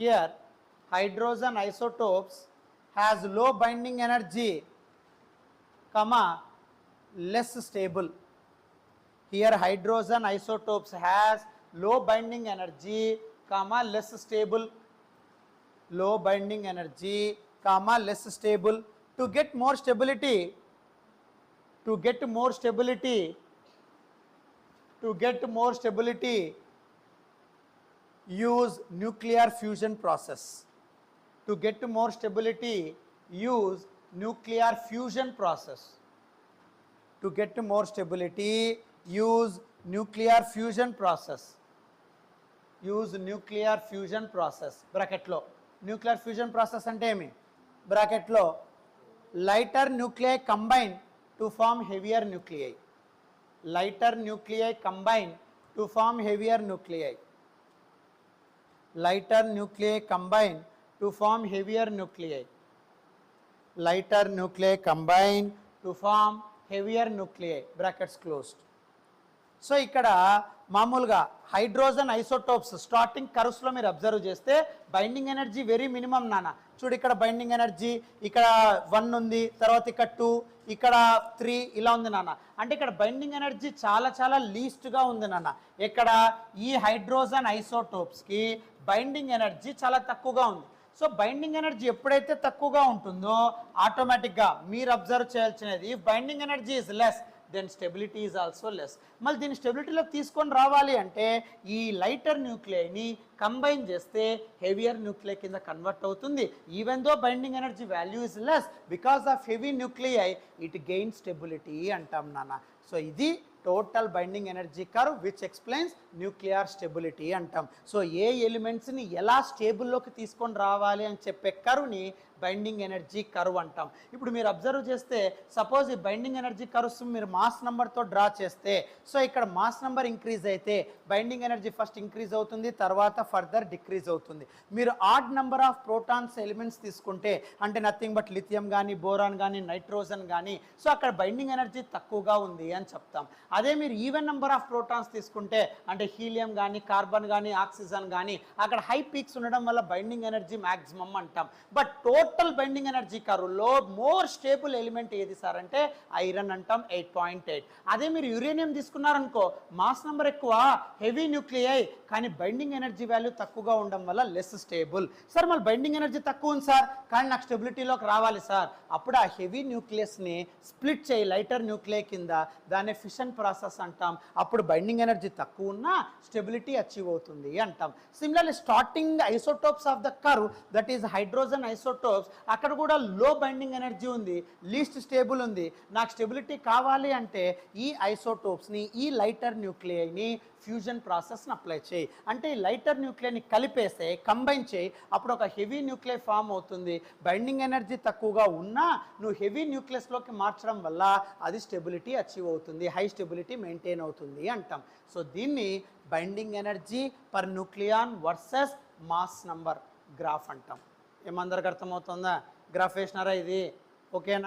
Here hydrogen isotopes has low binding energy, comma, less stable. Here hydrogen isotopes has low binding energy, comma, less stable. Low binding energy, comma, less stable. To get more stability, use nuclear fusion process. To get more stability, use nuclear fusion process. To get more stability, use nuclear fusion process. Use nuclear fusion process. Bracket lo nuclear fusion process ante emi? Bracket lo lighter nuclei combine to form heavier nuclei. Lighter nuclei combine to form heavier nuclei. Lighter nuclei combine to form heavier nuclei. Lighter nuclei combine to form heavier nuclei. Brackets closed. So ఇక్కడ మామూలుగా hydrogen isotopes starting కర్వ్స్లో మీరు observe చేస్తే binding energy very minimum నాన్న. చూడు ఇక్కడ binding energy ఇక్కడ 1 ఉంది, తర్వాత ఇక్కడ 2, ఇక్కడ 3 ఇలా ఉంది నాన్న. అంటే ఇక్కడ బైండింగ్ ఎనర్జీ చాలా చాలా లీస్ట్గా ఉంది నాన్న. ఇక్కడ ఈ హైడ్రోజన్ ఐసోటోప్స్కి బైండింగ్ ఎనర్జీ చాలా తక్కువగా ఉంది. సో బైండింగ్ ఎనర్జీ ఎప్పుడైతే తక్కువగా ఉంటుందో ఆటోమేటిక్గా మీరు అబ్జర్వ్ చేయాల్సినది, if binding energy is less then stability is also less. మళ్ళీ దీన్ని స్టెబిలిటీలోకి తీసుకొని రావాలి అంటే ఈ లైటర్ న్యూక్లియైని కంబైన్ చేస్తే హెవియర్ న్యూక్లియై కింద కన్వర్ట్ అవుతుంది. Even though binding energy value is less, because of heavy nuclei it gain stability అంటాం నాన్న. సో ఇది total binding energy curve which explains nuclear stability అంటాం. సో ఏ ఎలిమెంట్స్ని ఎలా స్టేబుల్లోకి తీసుకొని రావాలి అని చెప్పే కర్వ్ని బైండింగ్ ఎనర్జీ కర్వ్ అంటాం. ఇప్పుడు మీరు అబ్జర్వ్ చేస్తే సపోజ్ ఈ బైండింగ్ ఎనర్జీ కర్వ్స్ మీరు మాస్ నెంబర్తో డ్రా చేస్తే, సో ఇక్కడ మాస్ నెంబర్ ఇంక్రీజ్ అయితే బైండింగ్ ఎనర్జీ ఫస్ట్ ఇంక్రీజ్ అవుతుంది, తర్వాత ఫర్దర్ డిక్రీజ్ అవుతుంది. మీరు add number of protons elements తీసుకుంటే, అంటే నథింగ్ బట్ లిథియం కానీ, బోరాన్ కానీ, నైట్రోజన్ కానీ, సో అక్కడ బైండింగ్ ఎనర్జీ తక్కువగా ఉంది అని చెప్తాం. అదే మీరు ఈవెన్ నెంబర్ ఆఫ్ ప్రోటాన్స్ తీసుకుంటే, అంటే హీలియం కానీ, కార్బన్ కానీ, ఆక్సిజన్ కానీ, అక్కడ హై పీక్స్ ఉండడం వల్ల బైండింగ్ ఎనర్జీ మ్యాక్సిమం అంటాం. But total total binding energy కర్వ్లో మోర్ స్టేబుల్ ఎలిమెంట్ ఏది సార్ అంటే ఐరన్ అంటాం 8.8. అదే మీరు యురేనియం తీసుకున్నారనుకో మాస్ నెంబర్ ఎక్కువ, హెవీ న్యూక్లియై, కానీ బైండింగ్ ఎనర్జీ వాల్యూ తక్కువగా ఉండడం వల్ల లెస్ స్టేబుల్. సార్ మళ్ళీ బైండింగ్ ఎనర్జీ తక్కువ ఉంది సార్ కానీ నాకు స్టెబిలిటీలోకి రావాలి సార్, అప్పుడు ఆ హెవీ న్యూక్లియస్ని స్ప్లిట్ చేయి లైటర్ న్యూక్లియై కింద, దాన్ని ఫిషన్ ప్రాసెస్ అంటాం. అప్పుడు బైండింగ్ ఎనర్జీ తక్కువ ఉన్నా స్టెబిలిటీ అచీవ్ అవుతుంది అంటాం. Similarly starting isotopes of the curve that is hydrogen isotopes, అక్కడ కూడా లో బైండింగ్ ఎనర్జీ ఉంది, లీస్ట్ స్టేబుల్ ఉంది. నాకు స్టెబిలిటీ కావాలి అంటే ఈ ఐసోటోప్స్ని, ఈ లైటర్ న్యూక్లియైని ఫ్యూజన్ ప్రాసెస్ని అప్లై చేయి. అంటే ఈ లైటర్ న్యూక్లియైని కలిపేసే, కంబైన్ చేయి, అప్పుడు ఒక హెవీ న్యూక్లియై ఫామ్ అవుతుంది. బైండింగ్ ఎనర్జీ తక్కువగా ఉన్నా నువ్వు హెవీ న్యూక్లియస్లోకి మార్చడం వల్ల అది స్టెబిలిటీ అచీవ్ అవుతుంది, హై స్టెబిలిటీ మెయింటైన్ అవుతుంది అంటాం. సో దీన్ని binding energy per nucleon versus mass number graph అంటాం. ఏమందరికి అర్థమవుతుందా? గ్రాఫ్ వేసినారా ఇది? ఓకేనా?